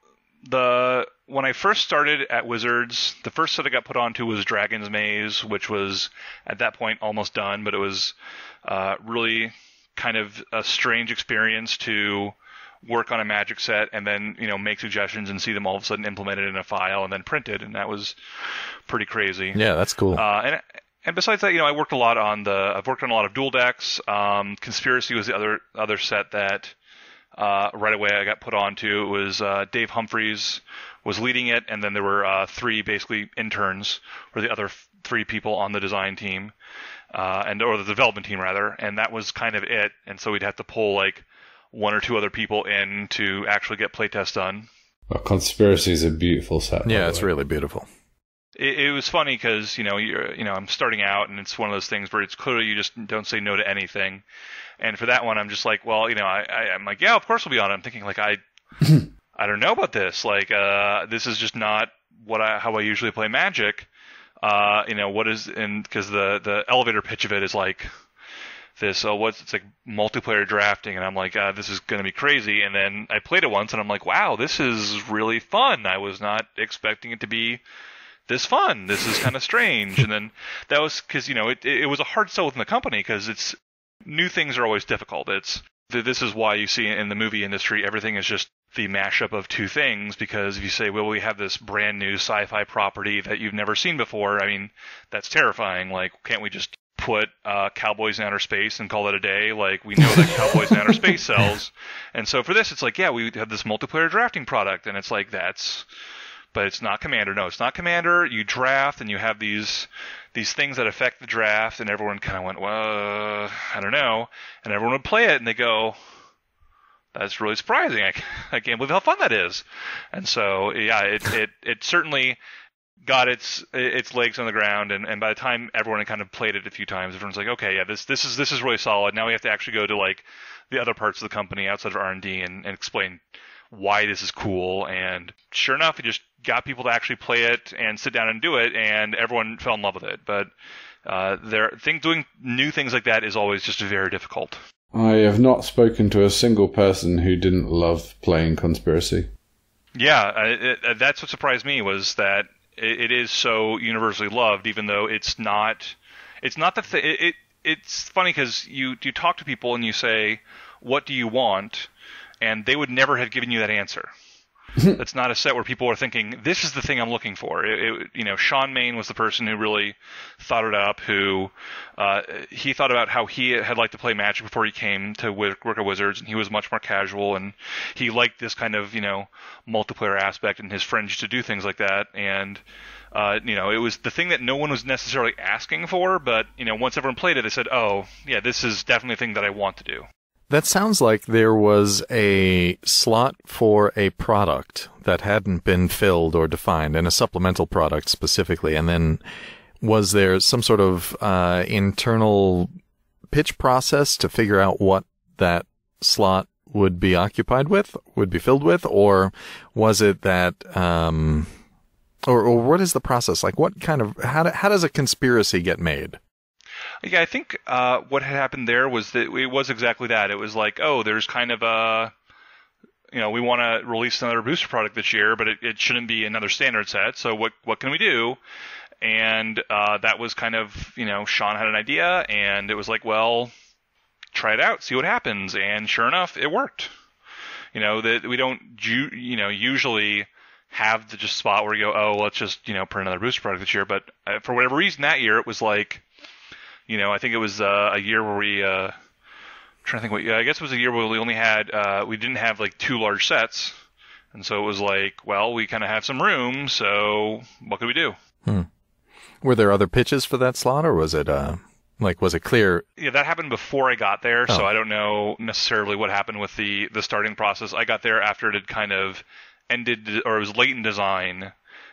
when I first started at Wizards, the first set I got put onto was Dragon's Maze, which was at that point almost done, but it was really kind of a strange experience to work on a Magic set and then make suggestions and see them all of a sudden implemented in a file and then printed, and that was pretty crazy. Yeah, that's cool. And besides that, I've worked on a lot of dual decks. Conspiracy was the other set that right away I got put onto. It was Dave Humphreys was leading it, and then there were 3 basically interns, or the other 3 people on the design team, or the development team rather, and that was kind of it. And so we'd have to pull 1 or 2 other people in to actually get playtest done. Well, Conspiracy is a beautiful set. Yeah, it's really beautiful. It was funny because, I'm starting out, and it's one of those things where it's clearly you just don't say no to anything. And for that one, I'm just like, well, I'm like, yeah, of course we'll be on it. I'm thinking I don't know about this. This is just not how I usually play Magic. Because the elevator pitch of it is like this, it's like multiplayer drafting, and I'm like, this is going to be crazy. And then I played it once, and I'm like, wow, this is really fun. I was not expecting it to be this fun. This is kind of strange. And then that was because, it was a hard sell within the company, because new things are always difficult. This is why you see in the movie industry, everything is just the mashup of 2 things, because if you say, well, we have this brand new sci-fi property that you've never seen before, I mean, that's terrifying. Can't we just put Cowboys in Outer Space and call it a day? We know that Cowboys in Outer Space sells. And so for this, it's like, yeah, we have this multiplayer drafting product, and it's like, but it's not Commander. No, it's not Commander. You draft, and you have these things that affect the draft, and everyone kind of went, well, I don't know. And everyone would play it, and they go, that's really surprising. I can't believe how fun that is. And so, yeah, it certainly got its legs on the ground, and by the time everyone had kind of played it a few times, everyone's like, okay, yeah, this is really solid. Now we have to actually go to like the other parts of the company outside of R&D and explain why this is cool. And sure enough, it just got people to actually play it and sit down and do it, and everyone fell in love with it. But doing new things like that is always just very difficult. I have not spoken to a single person who didn't love playing Conspiracy. Yeah, that's what surprised me, was that it is so universally loved, even though it's not the thing. It's funny because you talk to people and you say, what do you want? And they would never have given you that answer. That's not a set where people are thinking, this is the thing I'm looking for. Sean Main was the person who really thought it up, who he thought about how he had liked to play Magic before he came to work at Wizards, and he was much more casual, and he liked this kind of, multiplayer aspect, and his friends used to do things like that, and it was the thing that no one was necessarily asking for, but, once everyone played it, they said, oh, yeah, this is definitely a thing that I want to do. That sounds like there was a slot for a product that hadn't been filled or defined, and a supplemental product specifically. And then was there some sort of internal pitch process to figure out what that slot would be occupied with, would be filled with? Or was it that, or what is the process? Like, what kind of, how does a conspiracy get made? Yeah, I think what had happened there was that it was exactly that. It was like, oh, there's kind of a, we want to release another booster product this year, but it shouldn't be another standard set. So what can we do? And that was kind of, Sean had an idea, and it was like, well, try it out, see what happens. And sure enough, it worked. That we don't, usually have the just spot where you go, oh, let's just, print another booster product this year. But for whatever reason that year, it was like, I think it was a year where we, trying to think I guess it was a year where we only had, we didn't have like 2 large sets. And so it was like, well, we kind of have some room, so what could we do? Were there other pitches for that slot, or was it, was it clear? Yeah, that happened before I got there, so I don't know necessarily what happened with the starting process. I got there after it had kind of ended, or it was late in design.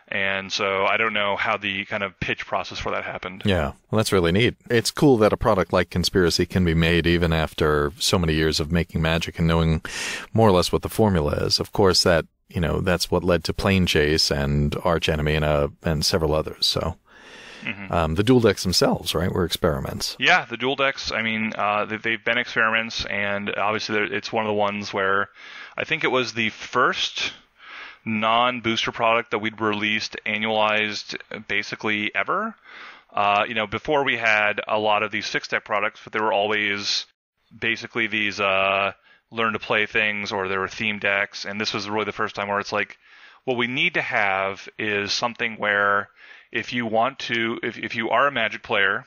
And so I don't know how the kind of pitch process for that happened. Yeah, well, that's really neat. It's cool that a product like Conspiracy can be made even after so many years of making Magic and knowing more or less what the formula is. Of course, that that's what led to Plane Chase and Arch Enemy and several others. So the dual decks themselves, right, were experiments. Yeah, the dual decks. I mean, they've been experiments, and obviously it's one of the ones where I think it was the first non-booster product that we'd released annualized basically ever. Before we had a lot of these 6-deck products, but they were always basically these learn to play things, or there were theme decks, and this was really the first time where it's like, what we need to have is something where if you are a Magic player,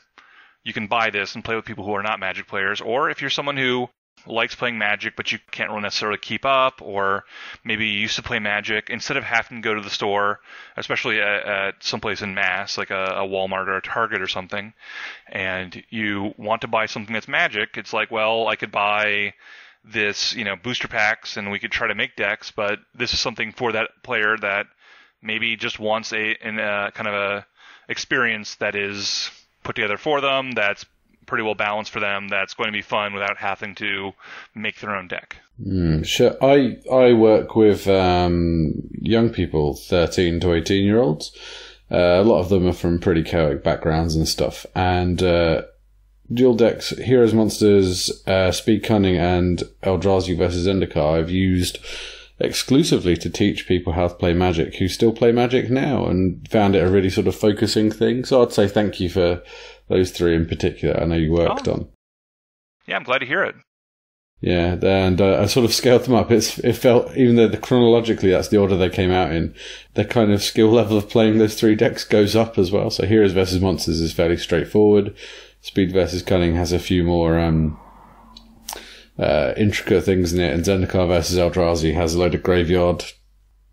you can buy this and play with people who are not Magic players, or if you're someone who likes playing Magic, but you can't really necessarily keep up, or maybe you used to play Magic, instead of having to go to the store, especially at someplace in mass, like a Walmart or a Target or something, and you want to buy something that's Magic, it's like, well, I could buy this, booster packs, and we could try to make decks, but this is something for that player that maybe just wants a kind of a experience that is put together for them, that's pretty well balanced for them, that's going to be fun without having to make their own deck. Sure. I work with young people, 13 to 18-year-olds. A lot of them are from pretty chaotic backgrounds and stuff. And dual decks, Heroes, Monsters, Speed Cunning, and Eldrazi versus Zendikar I've used exclusively to teach people how to play Magic who still play Magic now, and found it a really sort of focusing thing. So I'd say thank you for those 3 in particular I know you worked on. Yeah, I'm glad to hear it. Yeah, and I sort of scaled them up. It felt, even though chronologically that's the order they came out in, the kind of skill level of playing those 3 decks goes up as well. So Heroes versus Monsters is fairly straightforward. Speed versus Cunning has a few more intricate things in it, and Zendikar versus Eldrazi has a load of graveyard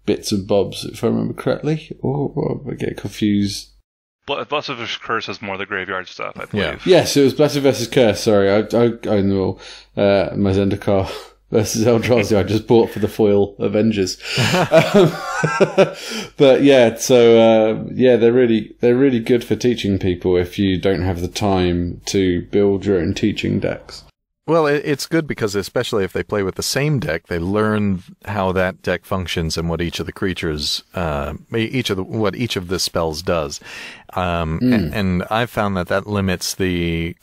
bits and bobs, if I remember correctly. Or I get confused. Blessed versus Curse has more of the graveyard stuff, I believe. Yes, it was Blessed versus Curse. Sorry, I know my Zendikar versus Eldrazi I just bought for the foil Avengers. But yeah, so they're really good for teaching people if you don't have the time to build your own teaching decks. Well, it's good because especially if they play with the same deck, they learn how that deck functions and what each of the creatures, what each of the spells does. And I've found that limits the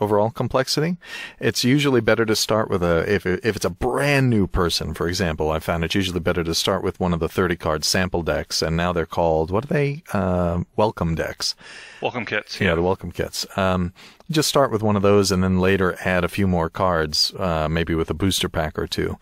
overall complexity. It's usually better to start with if it's a brand new person, for example, I found it's usually better to start with one of the 30-card sample decks, and now they're called, what are they? Welcome decks. Welcome kits. Yeah, the welcome kits. Just start with one of those and then later add a few more cards, maybe with a booster pack or two.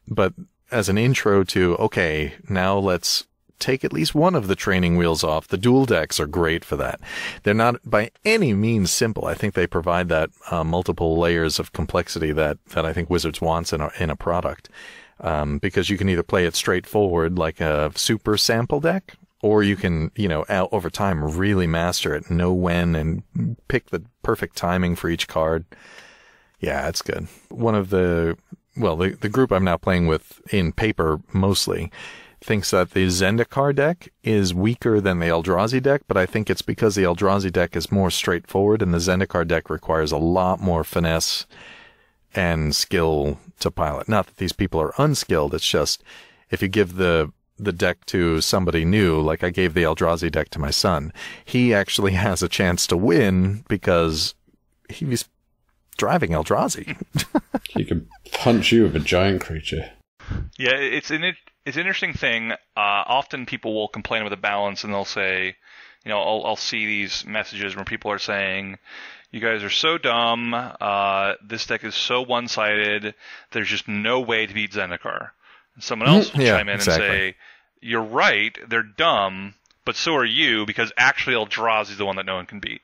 But as an intro to, okay, now let's take at least one of the training wheels off. The dual decks are great for that. They're not by any means simple. I think they provide that multiple layers of complexity that I think Wizards wants in a product. Because you can either play it straightforward like a super sample deck, or you can, over time really master it, know when, and pick the perfect timing for each card. Yeah, it's good. The group I'm now playing with in paper mostly thinks that the Zendikar deck is weaker than the Eldrazi deck, but I think it's because the Eldrazi deck is more straightforward and the Zendikar deck requires a lot more finesse and skill to pilot. Not that these people are unskilled, it's just if you give the deck to somebody new, like I gave the Eldrazi deck to my son, he actually has a chance to win because he's driving Eldrazi. He can punch you with a giant creature. Yeah, it's an interesting thing. Often people will complain about the balance, and they'll say, I'll see these messages where people are saying, you guys are so dumb, this deck is so one-sided, there's just no way to beat Zendikar. Someone else will chime in and say, you're right, they're dumb, but so are you, because actually Eldrazi is the one that no one can beat.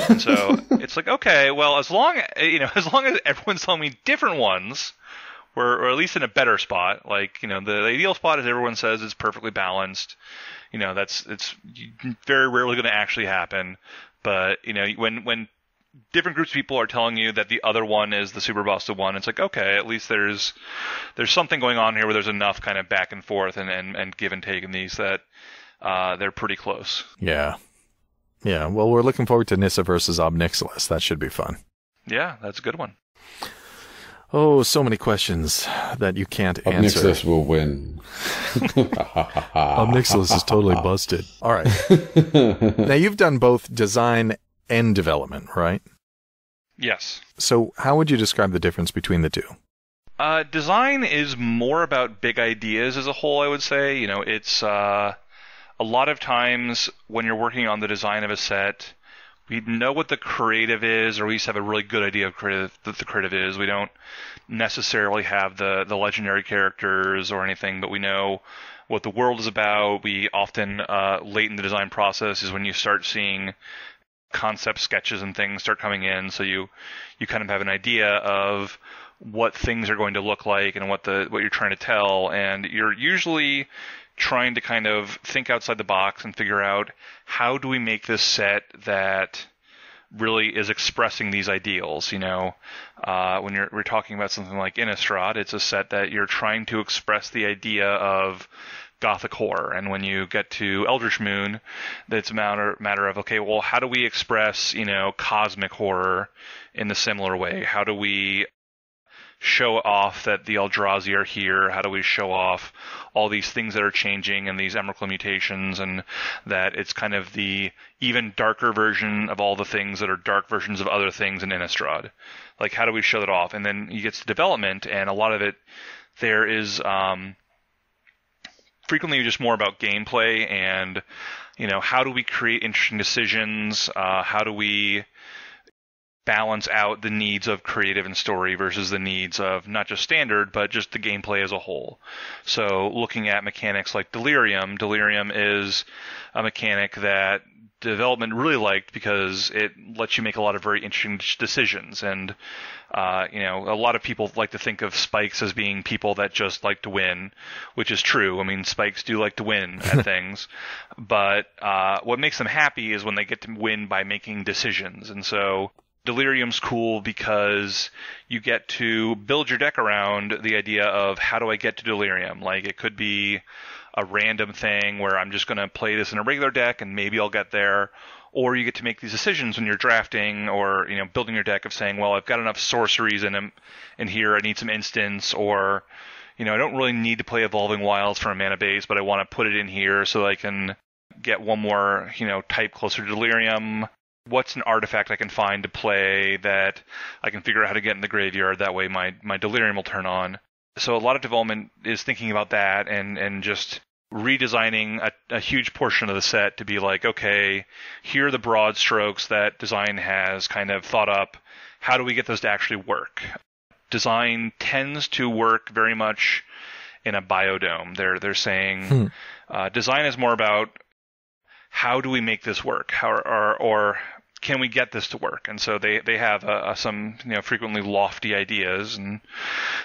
And so it's like, okay, well, as long as everyone's telling me different ones, we're at least in a better spot. Like, the ideal spot, as everyone says, is perfectly balanced. It's very rarely going to actually happen. But, when different groups of people are telling you that the other one is the super busted one, it's like, okay, at least there's something going on here where there's enough kind of back and forth and give and take in these that they're pretty close. Yeah. Yeah, well, we're looking forward to Nissa versus Ob Nixilis. That should be fun. Yeah, that's a good one. Oh, so many questions that you can't answer. Ob Nixilis will win. Ob Nixilis is totally busted. All right. Now, you've done both design and development, right? Yes. So how would you describe the difference between the two? Design is more about big ideas as a whole, I would say. It's a lot of times when you're working on the design of a set, we know what the creative is, or at least have a really good idea of what the creative is. We don't necessarily have the legendary characters or anything, but we know what the world is about. We often, late in the design process, is when you start seeing concept sketches and things start coming in, so you kind of have an idea of what things are going to look like and what you're trying to tell, and you're usually trying to kind of think outside the box and figure out how do we make this set that really is expressing these ideals. When we're talking about something like Innistrad, it's a set that you're trying to express the idea of Gothic horror, and when you get to Eldritch Moon, it's a matter of, okay, well, how do we express, cosmic horror in a similar way? How do we show off that the Eldrazi are here? How do we show off all these things that are changing and these Emrakul mutations, and that it's kind of the even darker version of all the things that are dark versions of other things in Innistrad? Like, how do we show that off? And then you get to development, and a lot of it there is frequently just more about gameplay and, how do we create interesting decisions? How do we balance out the needs of creative and story versus the needs of not just standard, but just the gameplay as a whole? So looking at mechanics like Delirium is a mechanic that development really liked because it lets you make a lot of very interesting decisions. And, a lot of people like to think of spikes as being people that just like to win, which is true. I mean, spikes do like to win at things. But what makes them happy is when they get to win by making decisions. And so Delirium's cool because you get to build your deck around the idea of how do I get to Delirium. Like, it could be a random thing where I'm just going to play this in a regular deck and maybe I'll get there. Or you get to make these decisions when you're drafting or, building your deck of saying, well, I've got enough sorceries in here, I need some instants, or, I don't really need to play Evolving Wilds from a mana base, but I want to put it in here so that I can get one more, type closer to Delirium. What's an artifact I can find to play that I can figure out how to get in the graveyard? That way my Delirium will turn on. So a lot of development is thinking about that and just redesigning a huge portion of the set to be like, okay, here are the broad strokes that design has kind of thought up. How do we get those to actually work? Design tends to work very much in a biodome. They're saying design is more about how do we make this work? Or can we get this to work? And so they have some frequently lofty ideas and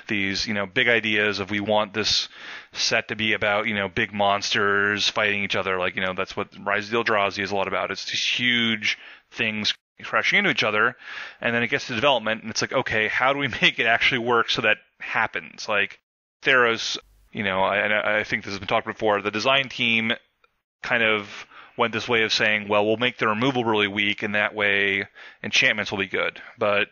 these big ideas of we want this set to be about big monsters fighting each other, like that's what Rise of the Eldrazi is a lot about. It's these huge things crashing into each other, and then it gets to development and it's like, okay, how do we make it actually work so that happens? Like Theros, I think this has been talked before, the design team kind of went this way of saying, well, we'll make the removal really weak, and that way enchantments will be good. But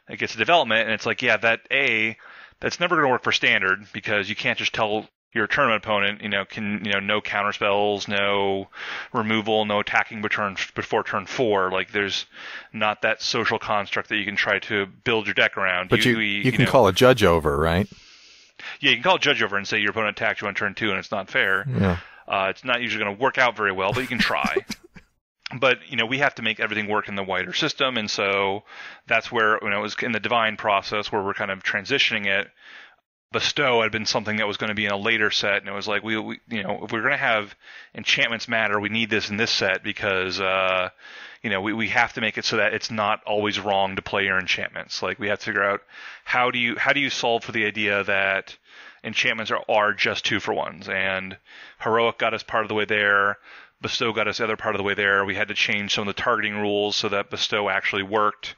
it gets to development, and it's like, yeah, that's never going to work for standard, because you can't just tell your tournament opponent, no counter spells, no removal, no attacking before turn 4. Like, there's not that social construct that you can try to build your deck around. But you can call a judge over, right? Yeah, you can call a judge over and say your opponent attacked you on turn 2 and it's not fair. Yeah. It's not usually going to work out very well, but you can try. But, we have to make everything work in the wider system, and so that's where, it was in the Divine process where we're kind of transitioning it. Bestow had been something that was going to be in a later set, and it was like, we if we're going to have enchantments matter, we need this in this set because, we have to make it so that it's not always wrong to play your enchantments. Like, we have to figure out how do you solve for the idea that enchantments are just 2-for-1s, and Heroic got us part of the way there. Bestow got us the other part of the way there. We had to change some of the targeting rules so that Bestow actually worked.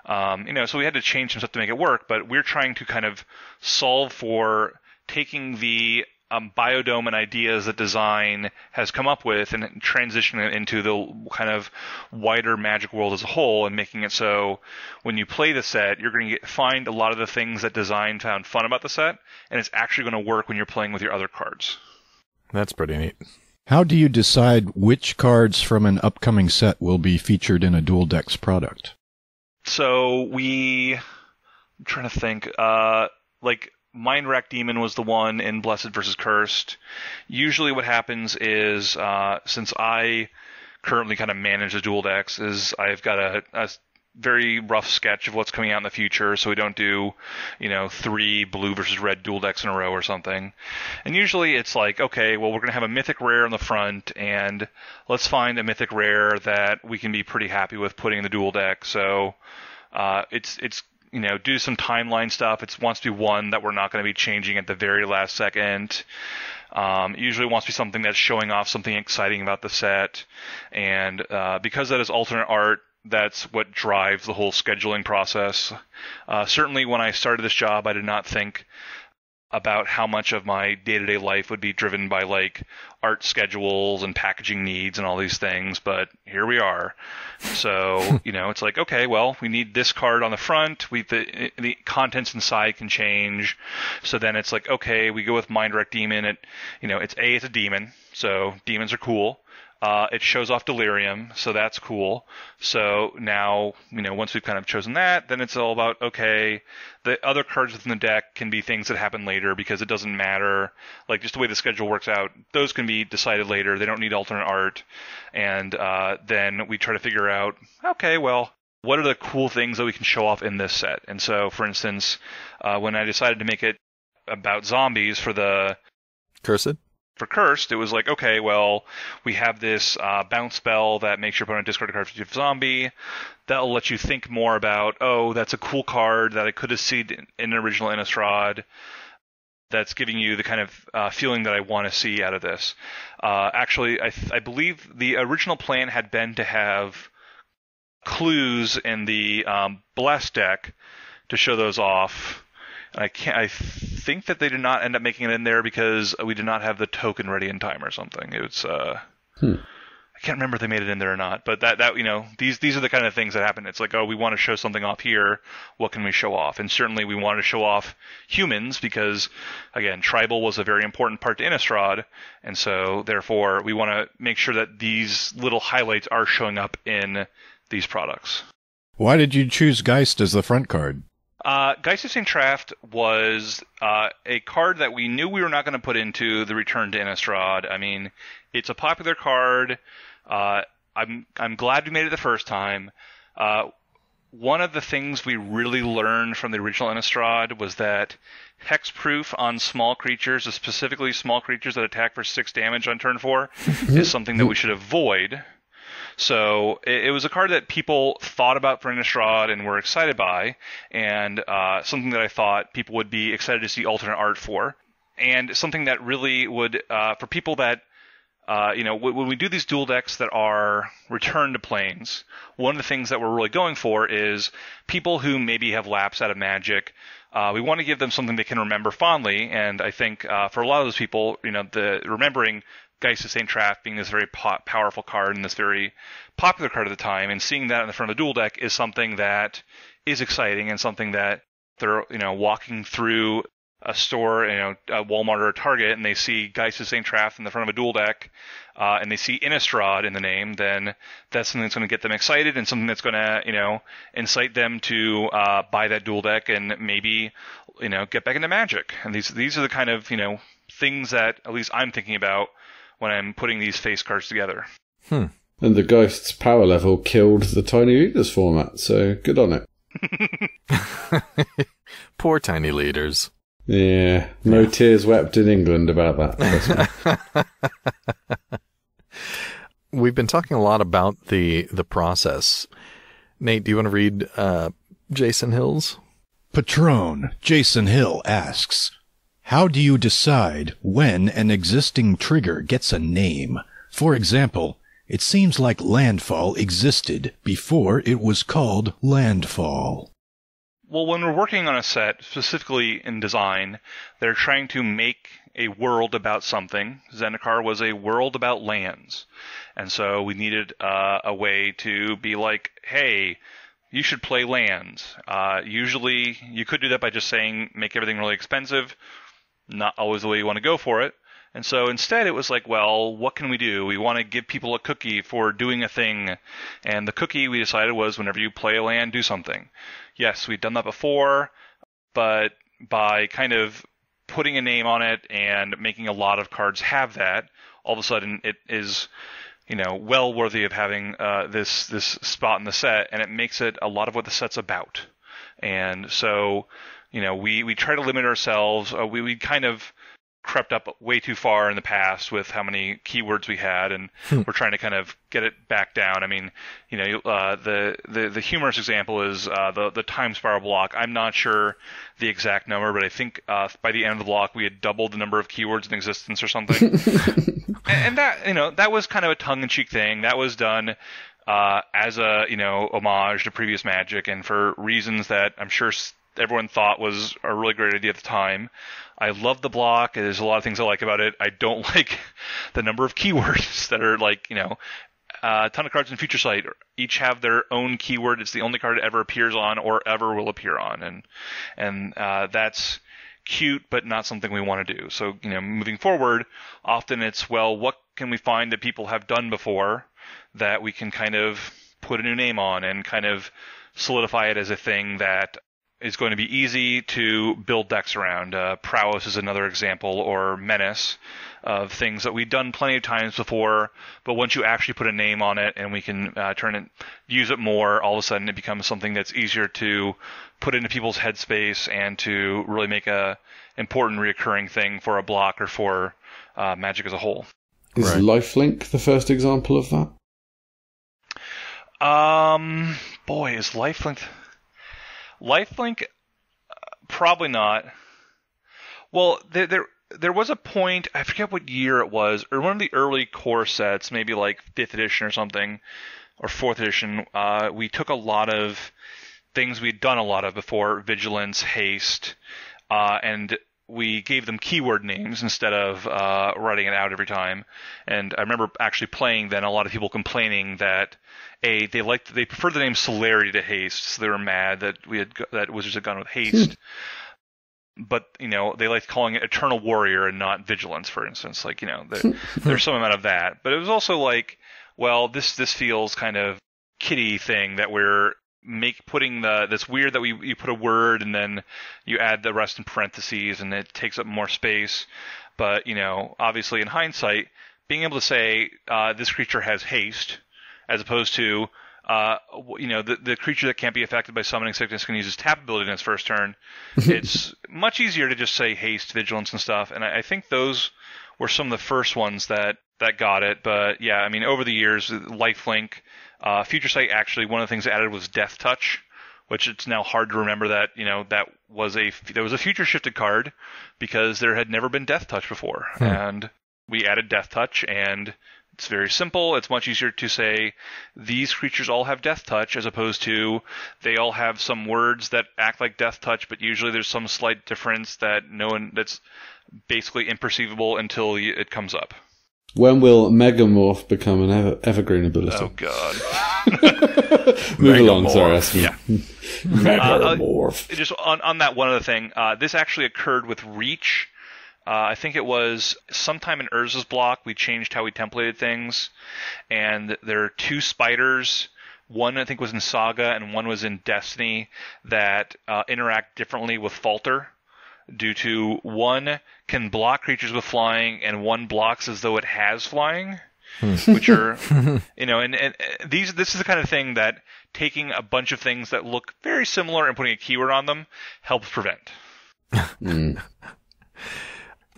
So we had to change some stuff to make it work, but we're trying to kind of solve for taking the biodome and ideas that design has come up with and transitioning it into the kind of wider Magic world as a whole, and making it so when you play the set, you're going to find a lot of the things that design found fun about the set, and it's actually going to work when you're playing with your other cards. That's pretty neat. How do you decide which cards from an upcoming set will be featured in a Dual Decks product? So I'm trying to think, Mind Rack Demon was the one in Blessed versus Cursed. Usually what happens is, since I currently kind of manage the Dual Decks, is I've got a very rough sketch of what's coming out in the future, so we don't do, 3 blue versus red Dual Decks in a row or something. And usually it's like, okay, well, we're going to have a mythic rare in the front, and let's find a mythic rare that we can be pretty happy with putting in the Dual Deck. So it's do some timeline stuff. It wants to be one that we're not going to be changing at the very last second. Usually wants to be something that's showing off something exciting about the set. And because that is alternate art, that's what drives the whole scheduling process. Certainly when I started this job, I did not think about how much of my day-to-day life would be driven by art schedules and packaging needs and all these things, but here we are. So, it's like, okay, well, we need this card on the front. The contents inside can change. So then it's like, okay, we go with Mind Wreck Demon. It's a demon, so demons are cool. It shows off Delirium, so that's cool. So now, once we've kind of chosen that, then it's all about, okay, the other cards within the deck can be things that happen later because it doesn't matter. Like, just the way the schedule works out, those can be decided later. They don't need alternate art. And then we try to figure out, okay, well, what are the cool things that we can show off in this set? And so, for instance, when I decided to make it about zombies for the... Cursed? For Cursed, it was like, okay, well, we have this bounce spell that makes your opponent discard a card for your zombie. That'll let you think more about, oh, that's a cool card that I could have seen in an original Innistrad. That's giving you the kind of feeling that I want to see out of this. Actually, I believe the original plan had been to have clues in the Bless deck to show those off. I think that they did not end up making it in there because we did not have the token ready in time or something. It was I can't remember if they made it in there or not, but that these are the kind of things that happen. It's like, oh, we want to show something off here. What can we show off? And certainly we wanted to show off humans because, again, tribal was a very important part to Innistrad, and so therefore we want to make sure that these little highlights are showing up in these products. Why did you choose Geist as the front card? Geist of St. Traft was a card that we knew we were not going to put into the Return to Innistrad. I mean, it's a popular card. I'm glad we made it the first time. One of the things we really learned from the original Innistrad was that hexproof on small creatures, specifically small creatures that attack for 6 damage on turn 4, is something that we should avoid. So it was a card that people thought about for Innistrad and were excited by, and something that I thought people would be excited to see alternate art for, and something that really would, for people that, when we do these dual decks that are return to planes, one of the things that we're really going for is people who maybe have lapsed out of Magic. We want to give them something they can remember fondly, and I think for a lot of those people, the remembering Geist of St. Traft being this very powerful card and this very popular card at the time, and seeing that in the front of the dual deck is something that is exciting and something that they're walking through a store, a Walmart or a Target, and they see Geist of St. Traft in the front of a dual deck, and they see Innistrad in the name, then that's something that's going to get them excited and something that's going to, incite them to buy that dual deck and maybe, get back into Magic. And these are the kind of, things that at least I'm thinking about when I'm putting these face cards together. And the Geist's power level killed the Tiny Leaders format, so good on it. Poor Tiny Leaders. Yeah, no tears wept in England about that. We've been talking a lot about the process. Nate, do you want to read Jason Hill's? Patron Jason Hill asks, how do you decide when an existing trigger gets a name? For example, it seems like Landfall existed before it was called Landfall. Well, when we're working on a set, specifically in design, they're trying to make a world about something. Zendikar was a world about lands. And so we needed a way to be like, hey, you should play lands. Usually you could do that by just saying make everything really expensive. Not always the way you want to go for it. And so instead it was like, well, what can we do? We want to give people a cookie for doing a thing. And the cookie we decided was whenever you play a land, do something. Yes, we'd done that before, but by kind of putting a name on it and making a lot of cards have that, all of a sudden it is, well worthy of having this spot in the set, and it makes it a lot of what the set's about. And so, we try to limit ourselves. We kind of crept up way too far in the past with how many keywords we had, and we're trying to kind of get it back down. I mean, the humorous example is the time spiral block. I'm not sure the exact number, but I think by the end of the block we had doubled the number of keywords in existence or something. and that that was kind of a tongue-in-cheek thing. That was done as a homage to previous Magic, and for reasons that I'm sure everyone thought was a really great idea at the time. I love the block. There's a lot of things I like about it. I don't like the number of keywords that are like, a ton of cards in Future Sight each have their own keyword. It's the only card it ever appears on or ever will appear on. And that's cute, but not something we want to do. So, moving forward, often it's, well, what can we find that people have done before that we can kind of put a new name on and kind of solidify it as a thing that is going to be easy to build decks around. Prowess is another example, or Menace, of things that we've done plenty of times before, but once you actually put a name on it and we can use it more, all of a sudden it becomes something that's easier to put into people's headspace and to really make a important reoccurring thing for a block or for Magic as a whole. Is Lifelink the first example of that? Is Lifelink... Lifelink, probably not. Well, there was a point, I forget what year it was, or one of the early core sets, maybe like 5th edition or something, or 4th edition, we took a lot of things we'd done a lot of before, vigilance, haste, and we gave them keyword names instead of writing it out every time. And I remember actually playing then a lot of people complaining that they preferred the name celerity to haste, so they were mad that that Wizards had gone with haste. But they liked calling it Eternal Warrior and not Vigilance, for instance. Like there's some amount of that. But it was also like, well, this feels kind of kiddie thing that we're putting this weird that you put a word and then you add the rest in parentheses and it takes up more space. But obviously in hindsight, being able to say this creature has haste as opposed to the creature that can't be affected by summoning sickness can use his tap ability in its first turn. It's much easier to just say haste, vigilance, and stuff. And I think those were some of the first ones that got it. But yeah, I mean, over the years, lifelink, Future Sight, actually, one of the things added was Death Touch, which it's now hard to remember that that was a future shifted card because there had never been Death Touch before, and we added Death Touch, and it's very simple. It's much easier to say these creatures all have Death Touch as opposed to they all have some words that act like Death Touch, but usually there's some slight difference that's basically imperceivable until it comes up. When will Megamorph become an evergreen ability? Oh, God. Move along, sorry. Yeah. Megamorph. Just on that one other thing, this actually occurred with Reach. I think it was sometime in Urza's block, we changed how we templated things, and there are 2 spiders. One, I think, was in Saga, and one was in Destiny, that interact differently with Falter, due to one can block creatures with flying, and one blocks as though it has flying, which are, and this is the kind of thing that taking a bunch of things that look very similar and putting a keyword on them helps prevent.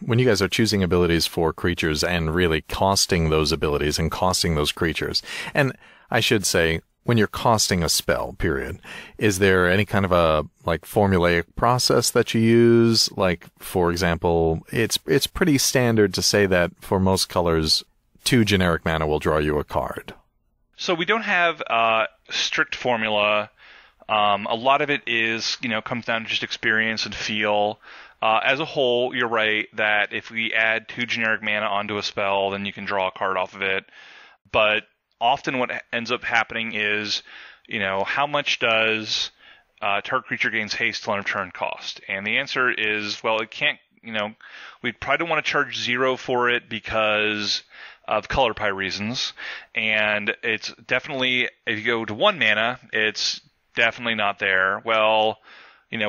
When you guys are choosing abilities for creatures and really costing those abilities and costing those creatures, and I should say, when you're costing a spell, period, is there any kind of a formulaic process that you use? Like, for example, it's pretty standard to say that for most colors, 2 generic mana will draw you a card. So we don't have a strict formula. A lot of it is, comes down to just experience and feel. As a whole, you're right that if we add 2 generic mana onto a spell, then you can draw a card off of it. But often what ends up happening is, how much does target creature gains haste till end of turn cost? And the answer is, well, it can't, we probably don't want to charge 0 for it because of color pie reasons. And it's definitely, if you go to 1 mana, it's definitely not there. Well,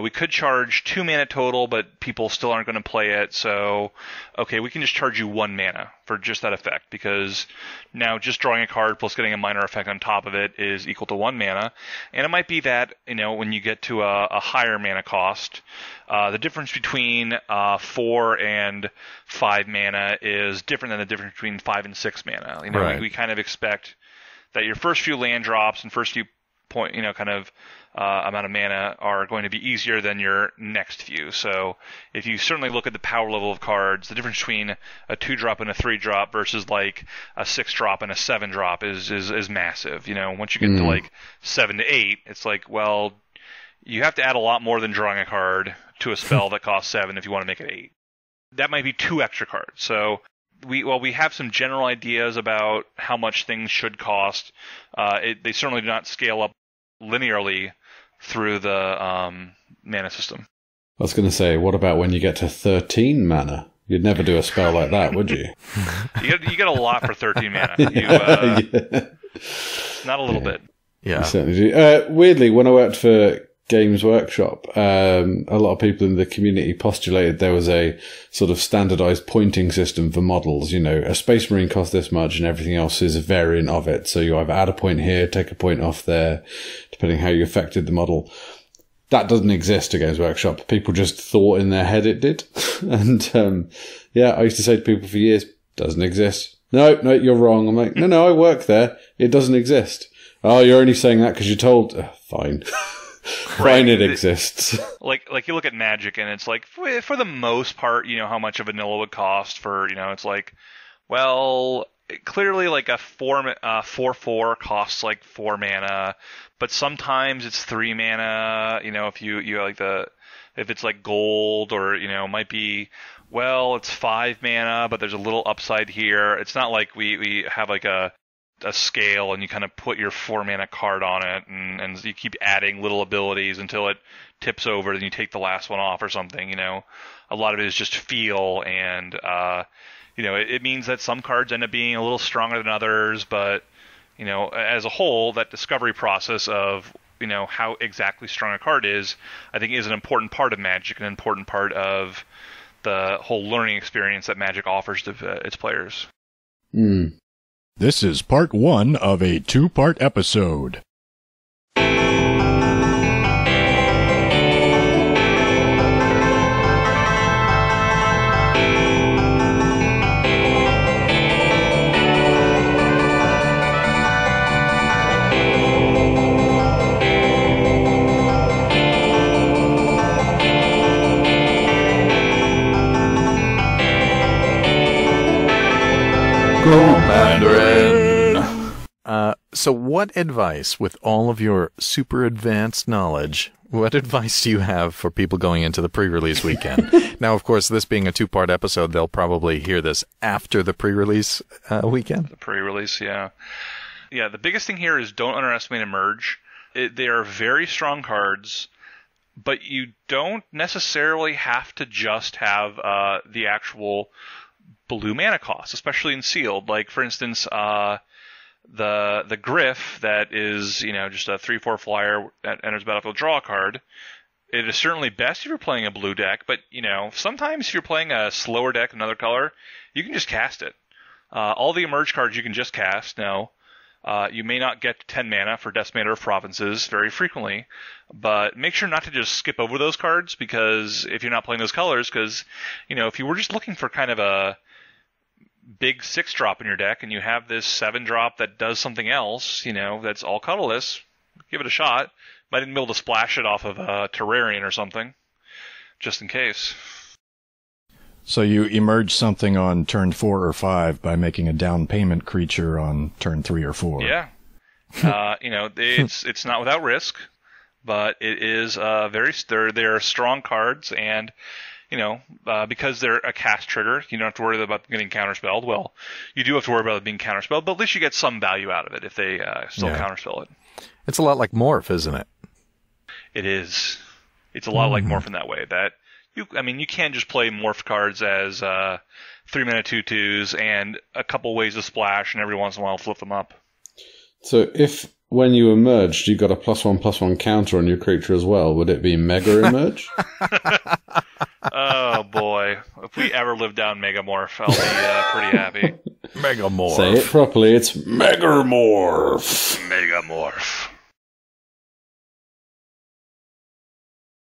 we could charge 2 mana total, but people still aren't going to play it. So, okay, we can just charge you 1 mana for just that effect, because now just drawing a card plus getting a minor effect on top of it is equal to 1 mana. And it might be that, when you get to a higher mana cost, the difference between 4 and 5 mana is different than the difference between 5 and 6 mana. Right. We kind of expect that your first few land drops and first few amount of mana are going to be easier than your next few. So if you certainly look at the power level of cards, the difference between a 2-drop and a 3-drop versus like a 6-drop and a 7-drop is massive. Once you get to 7 to 8, it's like, well, you have to add a lot more than drawing a card to a spell that costs 7 if you want to make it 8. That might be 2 extra cards. So we have some general ideas about how much things should cost. They certainly do not scale up linearly through the mana system. I was going to say, what about when you get to 13 mana? You'd never do a spell like that, would you? You get a lot for 13 mana. Not a little bit. Yeah. You certainly do. Weirdly, when I worked for Games Workshop, a lot of people in the community postulated there was a sort of standardized pointing system for models. A Space Marine costs this much and everything else is a variant of it. So you either add a point here, take a point off there, depending how you affected the model. That doesn't exist at Games Workshop. People just thought in their head it did. And, I used to say to people for years, doesn't exist. No, you're wrong. I'm like, no, I work there. It doesn't exist. Oh, you're only saying that because you're told. Fine. Fine, it exists. Like you look at Magic, and it's like, for the most part, how much a vanilla would cost for, it's like, well, clearly like a 4/4 costs like 4 mana, but sometimes it's 3 mana. If you like if it's like gold, or it might be, well, it's 5 mana, but there's a little upside here. It's not like we have like a scale and you kind of put your 4 mana card on it, and you keep adding little abilities until it tips over, then you take the last one off or something. A lot of it is just feel, and it means that some cards end up being a little stronger than others, but as a whole, that discovery process of how exactly strong a card is, I think, is an important part of Magic, an important part of the whole learning experience that Magic offers to its players. This is part 1 of a 2-part episode. So what advice, with all of your super advanced knowledge, what advice do you have for people going into the pre-release weekend? Now, of course, this being a 2-part episode, they'll probably hear this after the pre-release weekend. The pre-release, yeah. Yeah, the biggest thing here is don't underestimate Emerge. They are very strong cards, but you don't necessarily have to just have the actual blue mana cost, especially in sealed. Like, for instance, the Griff that is, just a 3/4 flyer that enters battlefield, draw a card. It is certainly best if you're playing a blue deck, but sometimes if you're playing a slower deck, another color, you can just cast it. All the Emerge cards you can just cast. Now, you may not get 10 mana for Decimator of Provinces very frequently, but make sure not to just skip over those cards, because if you're not playing those colors, because if you were just looking for kind of a big 6-drop in your deck, and you have this 7-drop that does something else, that's all colorless, give it a shot. Might even be able to splash it off of a Terrarian or something, just in case. So you emerge something on turn 4 or 5 by making a down payment creature on turn 3 or 4. Yeah. It's not without risk, but it is they're strong cards, and because they're a cast trigger, you don't have to worry about getting counterspelled. Well, you do have to worry about it being counterspelled, but at least you get some value out of it if they still counterspell it. It's a lot like Morph, isn't it? It is. It's a lot like Morph in that way. That you can't just play Morph cards as 3-mana 2/2s and a couple ways to splash, and every once in a while flip them up. So if when you emerged, you got a +1/+1 counter on your creature as well, would it be Mega Emerge? Oh boy! If we ever live down Megamorph, I'll be pretty happy. Megamorph. Say it properly. It's Megamorph. Megamorph.